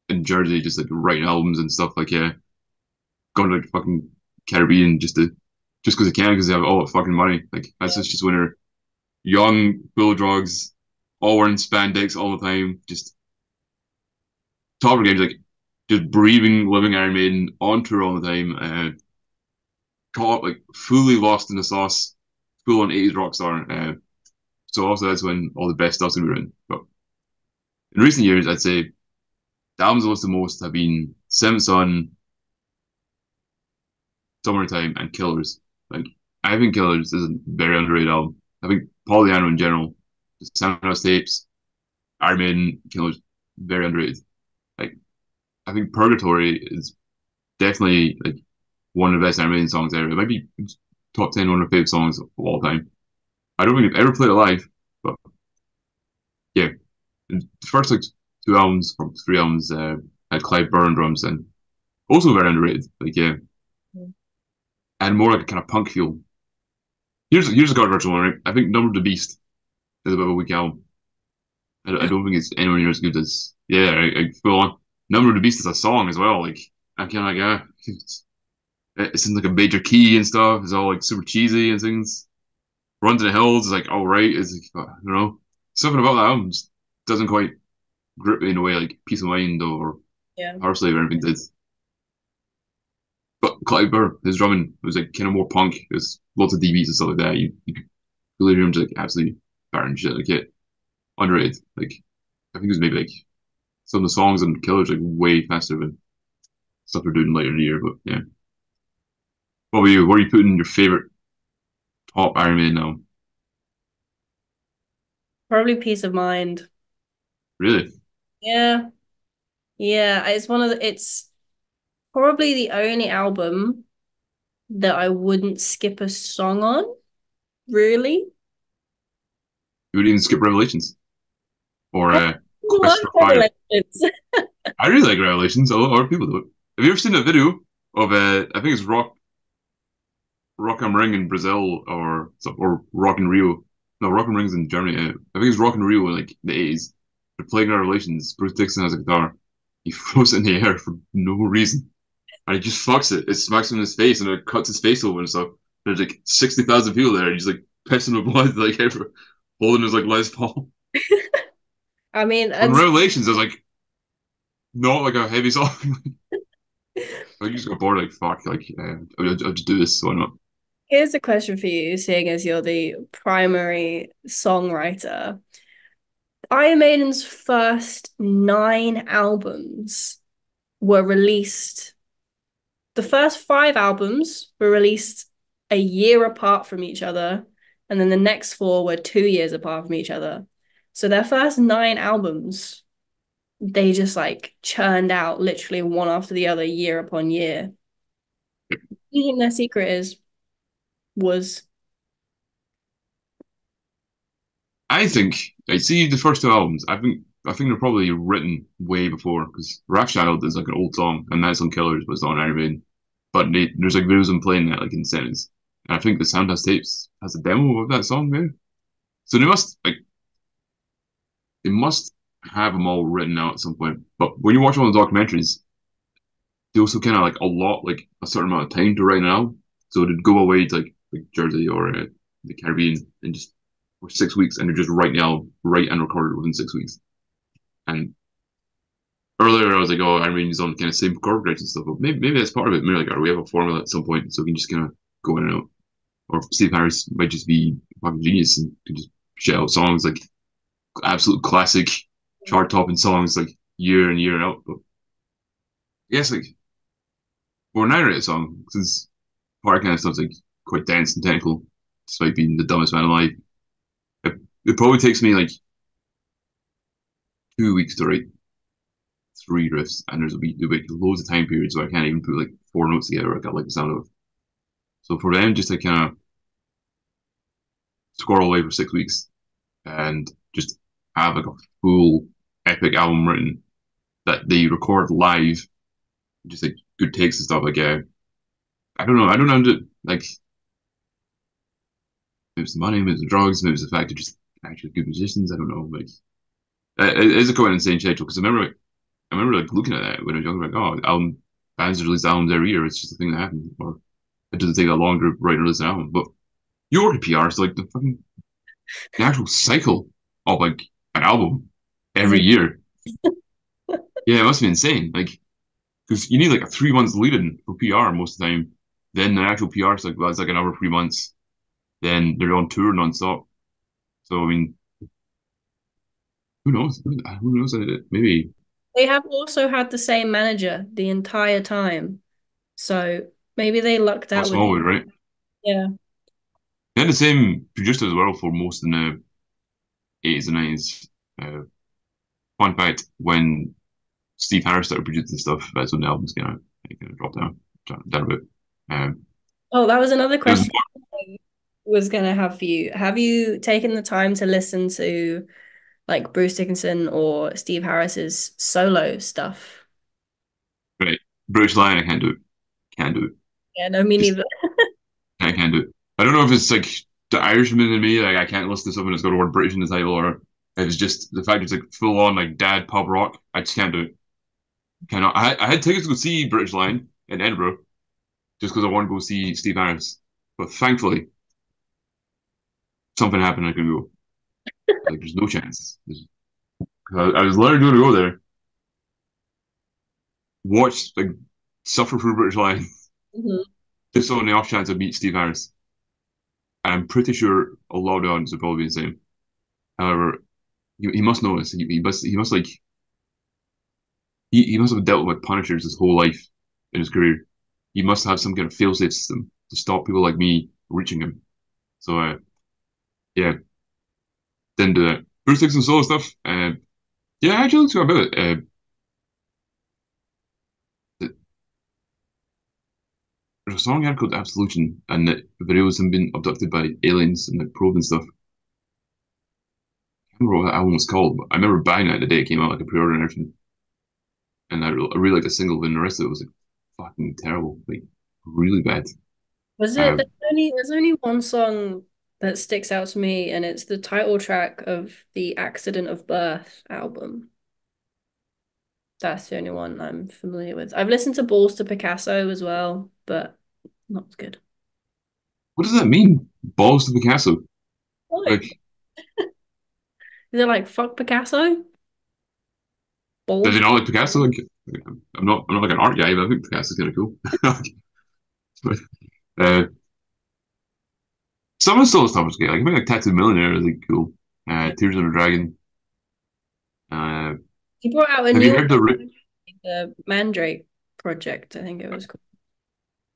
in Jersey, just like writing albums and stuff like going to like fucking Caribbean just because they can because they have all the fucking money. Like that's just when they're young, full of drugs, all wearing spandex all the time, just top of the games like just breathing, living Iron Maiden on tour all the time. Caught like fully lost in the sauce, full on 80s rock star. So also that's when all the best stuff's gonna be written. But in recent years, I'd say the albums I listened to most have been Seventh Son, Summertime, and Killers. Like I think Killers is a very underrated album. I think Pollyanna in general, the Soundhouse tapes, Iron Maiden, Killers, very underrated. Like I think Purgatory is definitely like one of the best Iron Maiden songs ever. It might be top 10 one of my favorite songs of all time. I don't think I've ever played it live, but yeah, the first like two albums or three albums had Clive Burr drums and also very underrated. Like yeah, and more like a kind of punk feel. Here's a controversial one. Right? I think Number of the Beast is a bit of a weak album. I don't think it's anywhere near as good as yeah. I full on Number of the Beast is a song as well. Like I kind of like it's in like a major key and stuff. It's all like super cheesy and things. Run to the Hills is like all right. It's like, something about that album just doesn't quite grip me in a way like Peace of Mind or Yeah. Power Slave or anything did. But Clive Burr, his drumming was like kind of more punk. There's lots of DBs and stuff like that. You could really hear him just like absolutely burn shit. Like it underrated. Like I think it was maybe like some of the songs and Killers like way faster than stuff they're doing later in the year. But yeah. What were you? What are you putting your favorite top Iron Maiden now? Probably Peace of Mind. Really? Yeah. Yeah. It's probably the only album that I wouldn't skip a song on, really. You would even skip Revelations or I love Quest for Fire. Revelations. I really like Revelations. A lot of people do it. Have you ever seen a video of I think it's Rock am Ring in Brazil or Rock in Rio. No, Rock am Ring's in Germany. I think it's Rock in Rio in like the 80s. They're playing Revelations. Bruce Dixon has a guitar. He throws it in the air for no reason. And he just fucks it. It smacks him in his face and it cuts his face open and stuff. There's like 60,000 people there and he's like pissing with blood, like holding his like Les Paul. I mean, When and Revelations is like not like a heavy song. Like you just got bored, like fuck, like I'll just do this. Why not? here's a question for you, seeing as you're the primary songwriter. Iron Maiden's first 9 albums were released. The first 5 albums were released a year apart from each other, and then the next 4 were 2 years apart from each other. So their first 9 albums, they just like churned out literally one after the other, year upon year. What do you think their secret was? I think I see the first 2 albums. I think they're probably written way before because Rothschild is like an old song and that's on Killers was on Iron Maiden. But there's like videos of them playing that like in seconds. And I think the Soundhouse Tapes has a demo of that song there. So they must have them all written out at some point. But when you watch one of the documentaries, they also kind of like allot like a certain amount of time to write an album. So they'd go away to like Jersey or the Caribbean and just for 6 weeks and they're just writing the album, write and record it within 6 weeks. And earlier I was like, oh, I mean, he's on kind of same chord progression stuff, but maybe that's part of it. Maybe like, we have a formula at some point so we can just kind of go in and out. Or Steve Harris might just be a fucking genius and can just shit out songs like absolute classic chart topping songs like year in year out. But I guess like for an irate song, since part kind of stuff's like quite dense and technical, despite being the dumbest man alive, it probably takes me like 2 weeks to write 3 riffs, and there'll be loads of time periods where I can't even put like 4 notes together. I got like the sound of. So for them, just to kind of squirrel away for 6 weeks and just have like a full epic album written that they record live, just like good takes and stuff. Like I don't know. I don't know. Like maybe it's the money, maybe it's the drugs, maybe it's the fact they're just actually good musicians. I don't know. Like it's a quite insane schedule because I remember like looking at that when I was younger, like, oh, bands release albums every year. It's just a thing that happens. Or it doesn't take that long to write and release an album. But you work at PR, so like the actual cycle of like an album every year. Yeah, it must be insane. Like, because you need like a 3 months lead in for PR most of the time. Then the actual PR cycle that's like another 3 months. Then they're on tour nonstop. So I mean, who knows? Who knows? Maybe They have also had the same manager the entire time. So maybe they lucked not out with, Smallwood, right? yeah. They had the same producer as well for most in the 80s and 90s. Fun fact: when Steve Harris started producing stuff, that's when the album's gonna drop down a bit. Um, Oh, that was another it was question I was gonna have for you. Have you taken the time to listen to like Bruce Dickinson or Steve Harris's solo stuff? right. British Lion, I can't do it. Can't do it. Yeah, no, me Just neither. I can't do it. I don't know if it's like the Irishman in me, like I can't listen to something that's got the word British in the title, or if it's just the fact it's like full on like dad pub rock. I just can't do it. Cannot. I had tickets to go see British Lion in Edinburgh just because I wanted to go see Steve Harris, but thankfully something happened. I couldn't go. Like there's no chance. I was literally going to go there, watch like suffer through British Lion, Mhm. Just on the off chance I meet Steve Harris, and I'm pretty sure a lot of the audience would probably be the same. However, he must know this. He must like he must have dealt with punishers his whole life in his career. He must have some kind of fail-safe system to stop people like me reaching him. So yeah, didn't do that. Bruce Dixon solo stuff. Yeah, actually, let's go about it. There's a song I had called Absolution, and the videos him being abducted by aliens and like probed and stuff. I can't remember what that album was called, but I remember buying it the day it came out, like a pre-order and everything. And I really liked the single, but the rest of it was like fucking terrible, like really bad. Was it? Uh, There's only one song that sticks out to me, and it's the title track of the Accident of Birth album. That's the only one I'm familiar with. I've listened to Balls to Picasso as well, but not as good. what does that mean? Balls to Picasso? Like, Like, is it like fuck Picasso? does he Balls? not like Picasso? Like, I'm not like an art guy, but I think Picasso's kind of cool. uh, some of the solo stuff is good. Like, I think like Tattoo Millionaire is like cool. Tears of a Dragon. Uh, He brought out a have you new heard the Mandrake project, I think it was called.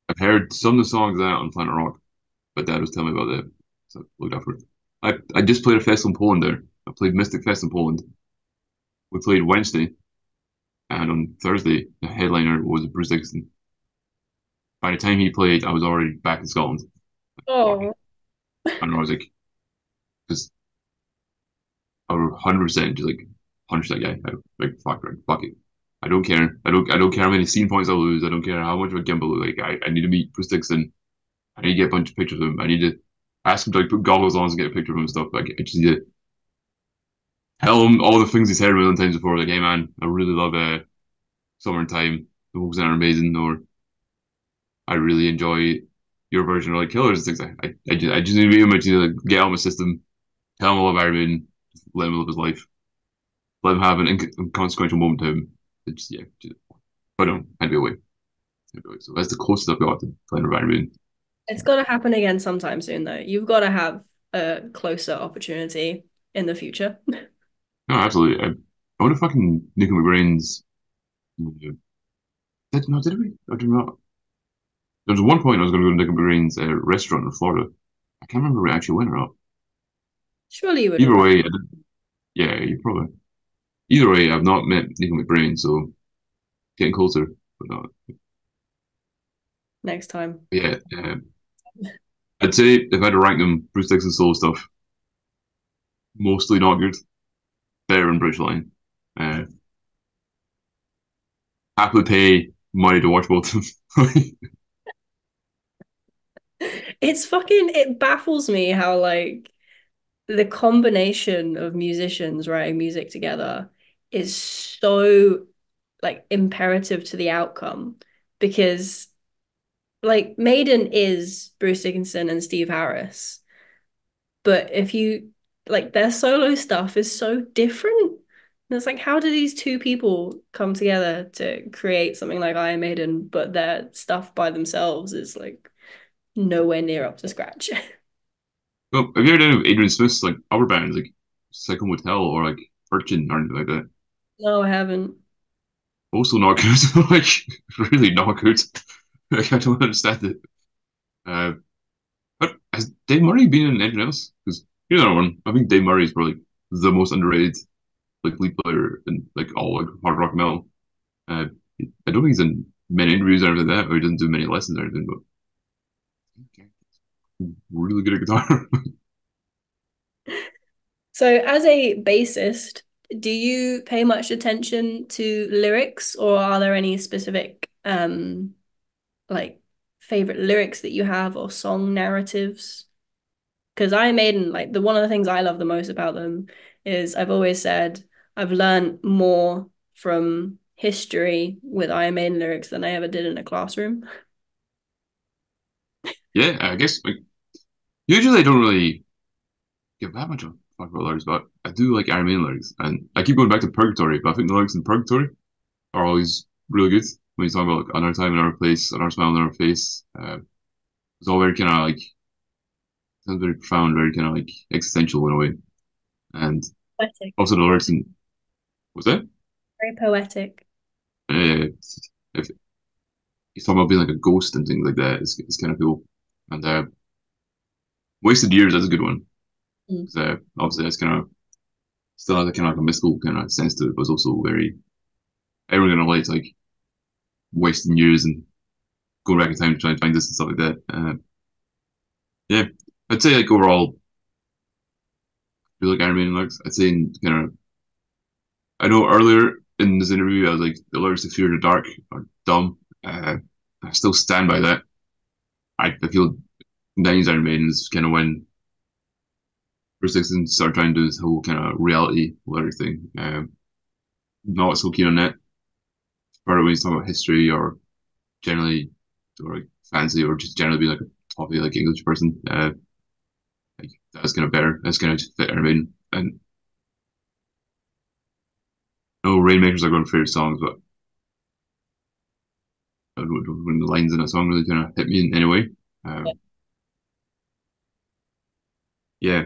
I've heard some of the songs out on Planet Rock, but Dad was telling me about that, so I looked after it. I just played a festival in Poland there. I played Mystic Fest in Poland. We played Wednesday, and on Thursday the headliner was Bruce Dickinson. By the time he played, I was already back in Scotland. Fuck. Oh, I don't know. I was like, because I was 100% just like punch that guy. Like fuck, right, fuck it. I don't care. I don't care how many scene points I lose. I don't care how much of a gimbal. Like I need to meet Bruce Dixon. I need to get a bunch of pictures of him. I need to ask him to like put goggles on and get a picture of him and stuff. Like I just need to tell him all the things he's heard a million times before. Like, hey man, I really love Summer in Time, the Wolves Iron Maiden, or I really enjoy your version of like Killers and things. I just need to meet him. I just need to like, get out of my system, tell him all about Iron Maiden, just let him live his life, let him have an inconsequential moment to him. Yeah, but no, I'd be away. I'd be away. So that's the closest I've got to playing with Iron Maiden. it's got to happen again sometime soon, though. You've got to have a closer opportunity in the future. No, absolutely. I want to fucking Nico McBrain's. Did we? I did not. There was one point I was going to go to Nico McBrain's restaurant in Florida. I can't remember if we actually went or not. Surely you would Either remember way, yeah, you probably. Either way, I've not met Nico McBrain, so getting closer, but not. next time. Yeah, I'd say if I had to rank them, Bruce Dixon solo stuff, mostly not good. Better than Bridge Line. Uh, happily pay money to watch both of them. It baffles me how like the combination of musicians writing music together is so like imperative to the outcome because like Maiden is Bruce Dickinson and Steve Harris, but if you like their solo stuff is so different. And it's like, how do these two people come together to create something like Iron Maiden, but their stuff by themselves is like nowhere near up to scratch? Well, have you heard of Adrian Smith's like other bands like Psycho Motel or like Urchin or anything like that? No, I haven't. Also not good. Like really not good. Like, I don't understand it. Uh, but has Dave Murray been in anything else? Because here's another one. I think Dave Murray is probably the most underrated like lead player in like all like hard rock metal. Uh, I don't think he's in many interviews or anything like that, or he doesn't do many lessons or anything. But really good at guitar. So, as a bassist, do you pay much attention to lyrics, or are there any specific like favorite lyrics that you have or song narratives? Because Iron Maiden, like the one of the things I love the most about them is I've always said I've learned more from history with Iron Maiden lyrics than I ever did in a classroom. Yeah, I guess like usually I don't really give that much of a fuck about lyrics, but I do like Iron Maiden lyrics, and I keep going back to Purgatory, but I think the lyrics in Purgatory are always really good. when you talk about like, another time, another place, another smile, another face. It's all very kind of like sounds very profound, very kind of like existential in a way. And Poetic. also the lyrics and what's that? Very poetic. If he's talking about being like a ghost and things like that, it's kind of cool. And wasted years, that's a good one. Mm. 'Cause, obviously, that's kind of still has a kind of like a mystical kind of sense to it, but it's also very everyone gonna like wasting years and going back in time to try and find this and stuff like that. Yeah, I'd say like overall, I feel like Iron Maiden lyrics. I'd say in kind of I know earlier in this interview I was like the lyrics to Fear the Dark are dumb. I still stand by that. I feel Nine's Iron Maiden is kind of when Bruce Dixon started trying to do this whole kind of reality lyric thing. Not so keen on that. Part of when he's talking about history or generally or like fancy or just generally being like a toppy like English person. Like that's kind of better. That's kind of just fit Iron Maiden. And no Rainmakers are going to favorite songs, but when the lines in a song really kind of hit me in any way. Yeah. Yeah,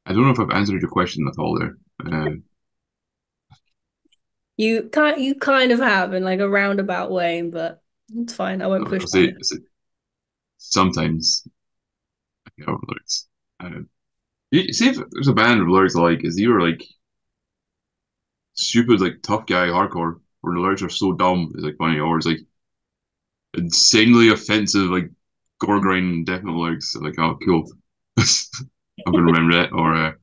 I don't know if I've answered your question at all there. You kind of have in like a roundabout way, but it's fine. I won't push on I'll say sometimes I get over lyrics. You see if there's a band of lyrics I like, is either like stupid like tough guy hardcore, where the lyrics are so dumb, it's like funny, or it's like insanely offensive, like gore grind death metal lyrics. Like, oh, cool. I'm gonna remember that. Or I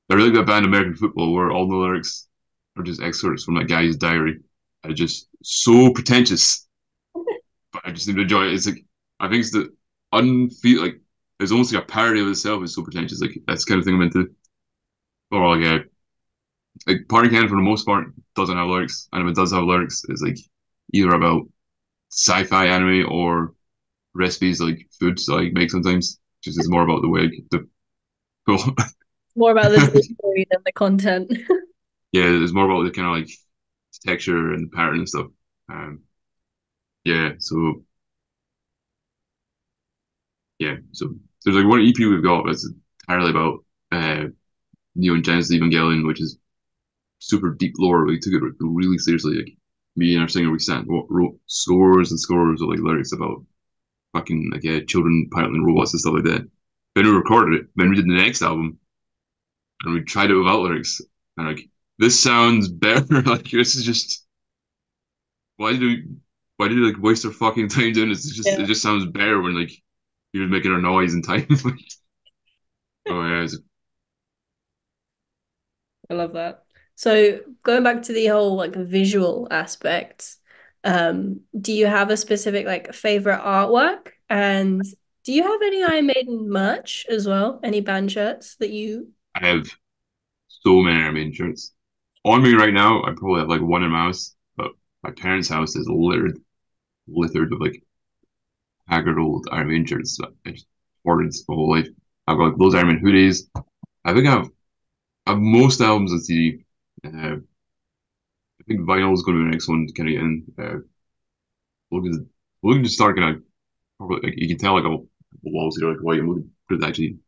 really like that band American Football, where all the lyrics are just excerpts from that guy's diary. I just so pretentious, but I just seem to enjoy it. It's like I think it's the unfeel like it's almost like a parody of itself. It's so pretentious. Like that's the kind of thing I'm into. Or like Party Can for the most part doesn't have lyrics, and if it does have lyrics, it's like either about sci-fi anime or recipes like foods that I make sometimes. Just is more about the way the cool. more about the story than the content. Yeah, it's more about the kind of like texture and pattern and stuff. Um, yeah, so so there's like one EP we've got that's entirely about Neon Genesis Evangelion, which is super deep lore. We took it really seriously. Like me and our singer, we sat and wrote scores and scores of like lyrics about fucking like children piloting robots and stuff like that. Then we recorded it. Then we did the next album, and we tried it without lyrics. And like this sounds better. Like this is just why do why did we like waste our fucking time doing this? Yeah, It just sounds better when like you're just making a noise in time. Oh yeah, I love that. So going back to the whole like visual aspects, do you have a specific like favorite artwork? And do you have any Iron Maiden merch as well? Any band shirts that you I have so many Iron Maiden shirts on me right now. I probably have like one in my house, but my parents' house is littered with like haggard old Iron Maiden shirts that I just ordered my whole life. I've got like, those Iron Maiden hoodies. I think I have most albums on CD. I think vinyl is going to be the next one to kind of get in. Looking, looking to start kind of probably like you can tell like all the walls here like white. I'm looking to actually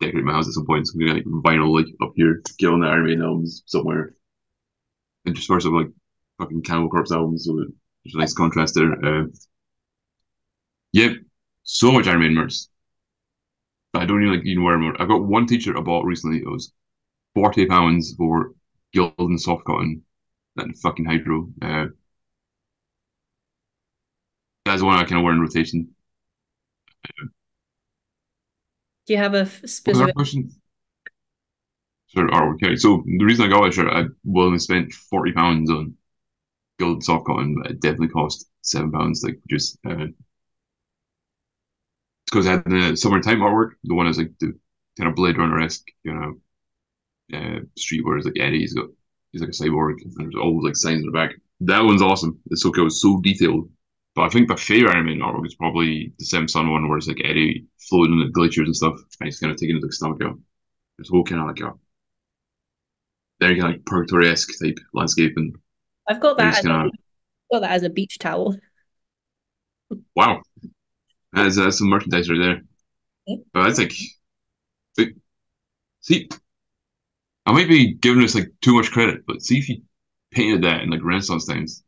decorate my house at some point. So I'm gonna like vinyl like up here, get on the Iron Maiden albums somewhere, and just first of like fucking Cannibal Corpse albums. So there's a nice contrast there. Yep, so much Iron Maiden merch. I don't even like even wear more. I've got one t-shirt I bought recently. It was £40 for Guild and soft cotton and fucking hydro. That's one I kind of wear in rotation. do you have a What was our specific question? Sort of artwork. Okay, so the reason I got this shirt, I willingly spent £40 on Guild and soft cotton, but it definitely cost £7 like just because I had the summertime artwork. The one is like the kind of Blade Runner esque, street where it's like Eddie. He's like a cyborg, and there's always like signs in the back. That one's awesome. It's so cool. It's so detailed. But I think my favorite anime artwork is probably the Seventh Son one, where it's like Eddie floating in the glaciers and stuff, and he's kind of taking his like stomach out. It's whole kind of like a very kind of like purgatory esque type landscape, and I've got he's that kind of Got that as a beach towel. Wow, that's some merchandise right there. But that's like, see, I might be giving this like too much credit, but see if you painted that in like Renaissance times,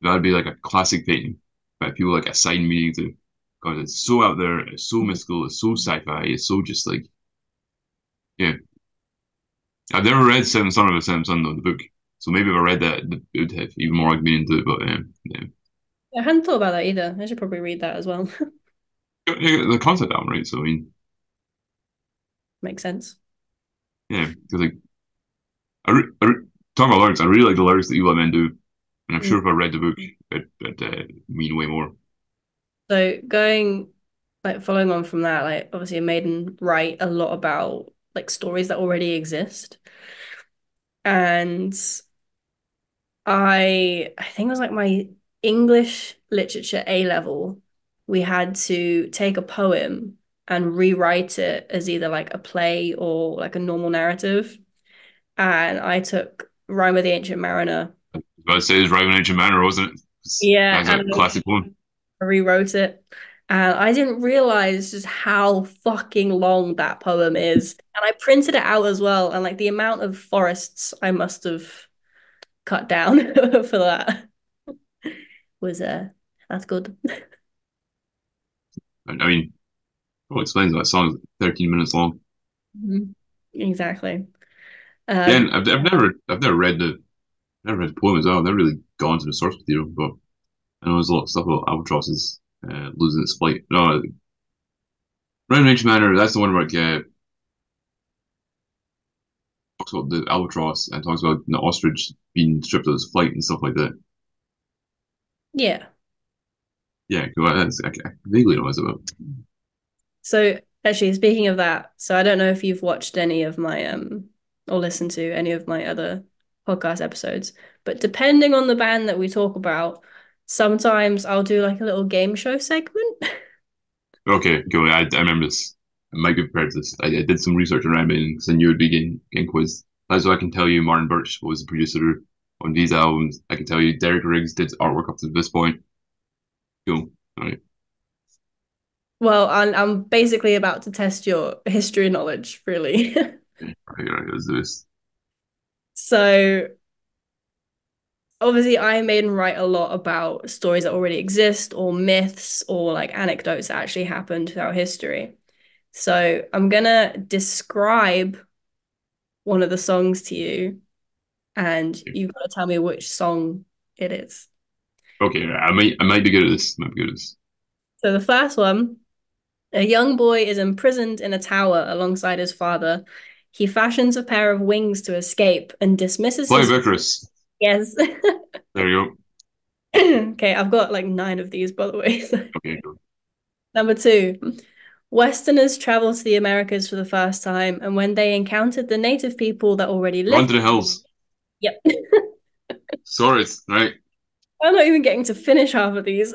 that'd be like a classic painting that people like assign meaning to because it's so out there, it's so mystical, it's so sci-fi, it's so just like yeah. I've never read Seven Son of a Seven Son though, the book, so maybe if I read that, it would have even more like meaning to it. But yeah, I hadn't thought about that either. I should probably read that as well. yeah, the concept album, right? So I mean, Makes sense. yeah, because like talking about lyrics, I really like the lyrics that you let men do, and I'm Mm. sure if I read the book, it'd mean way more. So going like following on from that, like obviously Maiden write a lot about like stories that already exist. And I think it was like my English literature A level, we had to take a poem and rewrite it as either like a play or like a normal narrative. And I took Rime of the Ancient Mariner. But I say it's Rival Ancient Manor, wasn't it? Yeah, That's a and classic one. I rewrote it. And I didn't realize just how fucking long that poem is. And I printed it out as well. And like the amount of forests I must have cut down for that was that's good. I mean, well, explains that song is 13 minutes long. Mhm. Exactly. Yeah, Um, and I've never never read the poem as well. I've never really gone to the source material, but I know there's a lot of stuff about albatrosses losing its flight. No, Round Range Manor, that's the one where talks about the albatross and talks about the ostrich being stripped of its flight and stuff like that. yeah. Yeah, cool. I vaguely know what it's about. So actually, speaking of that, so I don't know if you've watched any of my or listened to any of my other podcast episodes, but depending on the band that we talk about, sometimes I'll do like a little game show segment. Okay, cool. I remember this. I might be prepared to this. I did some research on Iron Maiden because I knew it would be getting quizzed. That's why I can tell you Martin Birch was the producer on these albums. I can tell you Derek Riggs did artwork up to this point. Cool. All right. Well, I'm basically about to test your history knowledge, really. Okay. All right. Let's do this. So obviously Iron Maiden write a lot about stories that already exist or myths or like anecdotes that actually happened throughout history. So I'm gonna describe one of the songs to you, and you've got to tell me which song it is. Okay. I might be good at this. I might be good at this. So the first one, a young boy is imprisoned in a tower alongside his father. He fashions a pair of wings to escape and dismisses Fly his Icarus. yes. There you Okay, I've got like nine of these, by the way. go. Okay. Cool. Number two, Westerners traveled to the Americas for the first time, and when they encountered the native people that already Run lived, to the hills. yep. Sorry. Right. I'm not even getting to finish half of these.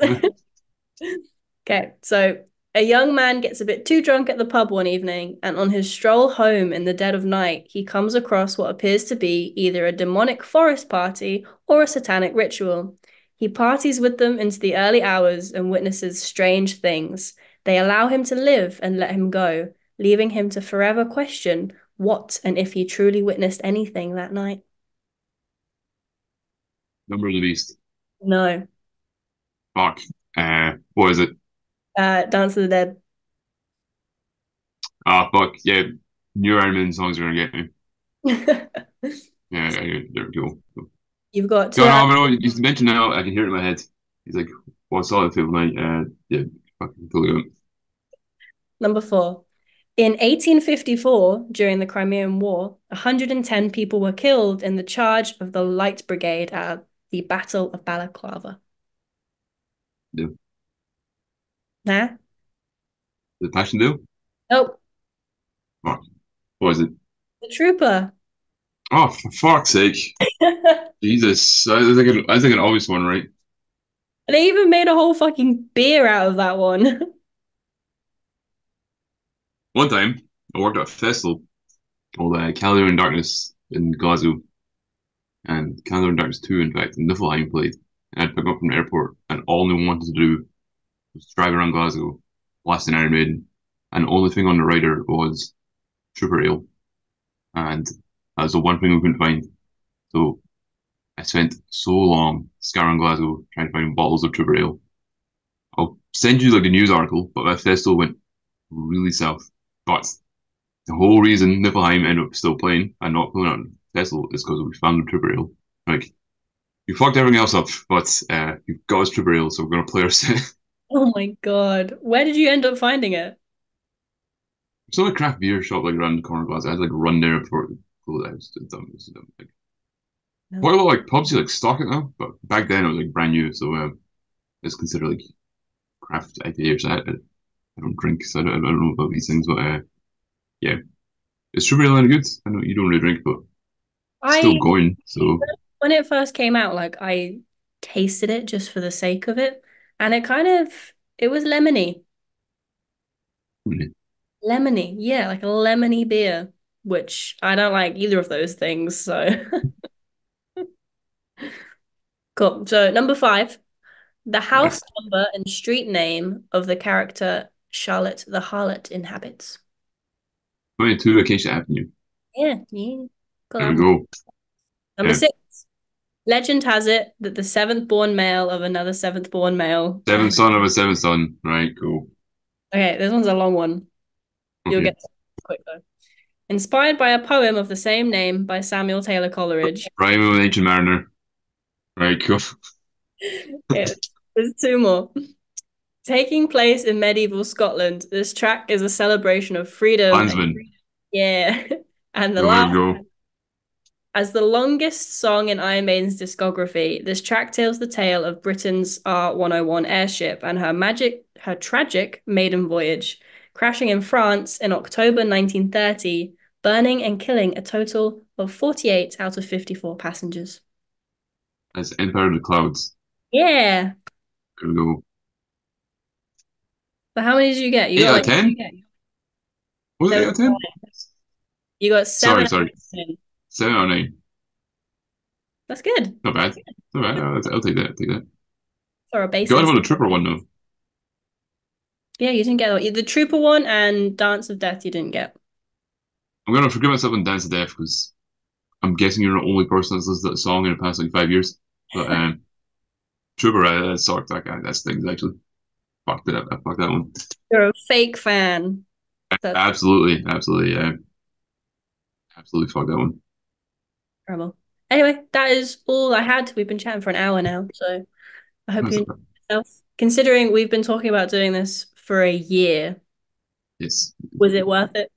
Okay, so a young man gets a bit too drunk at the pub one evening, and on his stroll home in the dead of night, he comes across what appears to be either a demonic forest party or a satanic ritual. He parties with them into the early hours and witnesses strange things. They allow him to live and let him go, leaving him to forever question what and if he truly witnessed anything that night. Number of the Beast. No. Fuck. What is it? Dance of the Dead. Ah, fuck. Yeah. New Iron Maiden songs are gonna get me. Yeah. There we go. You've got Go two on, out. you mentioned now. I can hear it in my head. He's like, "What's all the feel night?" Yeah, fucking totally. Number four. In 1854, during the Crimean War, 110 people were killed in the charge of the Light Brigade at the Battle of Balaclava. Yeah. Nah? The Passion Deal. Nope. Fuck. What is it? The Trooper. Oh, for fuck's sake! Jesus, I think an obvious one, right? They even made a whole fucking beer out of that one. One time, I worked at a festival called Calendar in Darkness in Glasgow, and Calendar in Darkness 2, in fact, and Niflheim played. and I'd pick them up from the airport, and all they wanted to do was drive around Glasgow, blasting Iron Maiden, and the only thing on the rider was Trooper Ale, and that was the one thing we couldn't find. So I spent so long scouring Glasgow trying to find bottles of Trooper Ale. I'll send you like the news article, but that festival went really south. But the whole reason Niflheim ended up still playing and not pulling out the festival is because we found the Trooper Ale. Like, you fucked everything else up, but you've got us Trooper Ale, so we're going to play our set. Oh my God. Where did you end up finding it? It's not a craft beer shop like around the corner of Glasgow. I had to like run there before it closed. It's dumb. It's dumb. Like, quite a lot of like pubs you like stock it now, but back then it was like brand new, so it's considered like craft IPA or something. I don't drink, so I don't know about these things, but yeah, it's Trooper Ale any good? I know you don't really drink, but it's I still going. So when it first came out, like I tasted it just for the sake of it, and it was lemony. mm, Lemony, yeah, like a lemony beer, which I don't like either of those things. So cool. So number five, the right. house number and street name of the character Charlotte the Harlot inhabits. 22 Acacia Avenue. Yeah, yeah, got There that we one. go. Number Yeah. six, legend has it that the seventh born male of another seventh born male. Seventh son of a seventh son. Right, cool. Okay, this one's a long one. You'll Okay. get to it quick though. Inspired by a poem of the same name by Samuel Taylor Coleridge. Rhyme of an Ancient Mariner. Right, cool. Okay, there's two more. Taking place in medieval Scotland, this track is a celebration of freedom. Landsman. Yeah. And the There we last, go. as the longest song in Iron Maiden's discography, this track tells the tale of Britain's R101 airship and her tragic maiden voyage, crashing in France in October 1930, burning and killing a total of 48 out of 54 passengers. That's Empire of the Clouds. Yeah. There we go. So how many did you get? You 8 got out like of 10? Was it 8 out of 10? you got seven Sorry. out of 10. 7 out of 9. That's good. Not bad. Not bad. I'll take that. Take that. For a Got basis. him on the Trooper one though. Yeah, you didn't get the Trooper one and Dance of Death you didn't get. I'm gonna forgive myself on Dance to Death because I'm guessing you're the only person that's listened to that song in the past like 5 years. But Trooper, sucked that guy. That's things actually. Fucked it up. I fucked that one. You're a fake fan. That's Absolutely, yeah. Absolutely fucked that one. terrible. Anyway, that is all I had. We've been chatting for an hour now, so I hope That's you not enjoyed bad. yourself. Considering we've been talking about doing this for a year, Yes. was it worth it?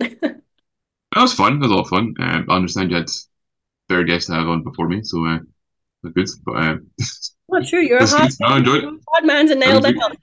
That was fun. That was a lot of fun. I understand you had better guests to have on before me, so that's good. But Not true. You're a that's good. No, I enjoyed it. hard man to That nail was down. good.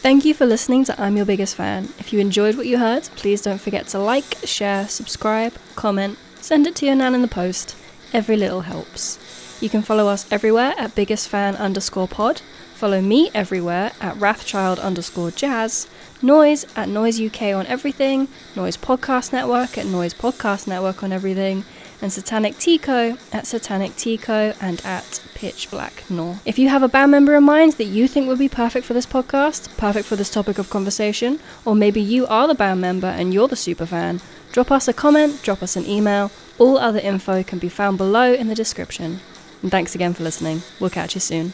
Thank you for listening to I'm Your Biggest Fan. If you enjoyed what you heard, please don't forget to like, share, subscribe, comment, send it to your nan in the post. Every little helps. You can follow us everywhere at biggestfan_pod. Follow me everywhere at wrathchild_jazz. Noise at Noise UK on everything. Noise Podcast Network at Noise Podcast Network on everything. And Satanic Tico at Satanic Tico and at Pitch Black Nor. If you have a band member in mind that you think would be perfect for this podcast, perfect for this topic of conversation, or maybe you are the band member and you're the super fan, drop us a comment, drop us an email. All other info can be found below in the description. And thanks again for listening. We'll catch you soon.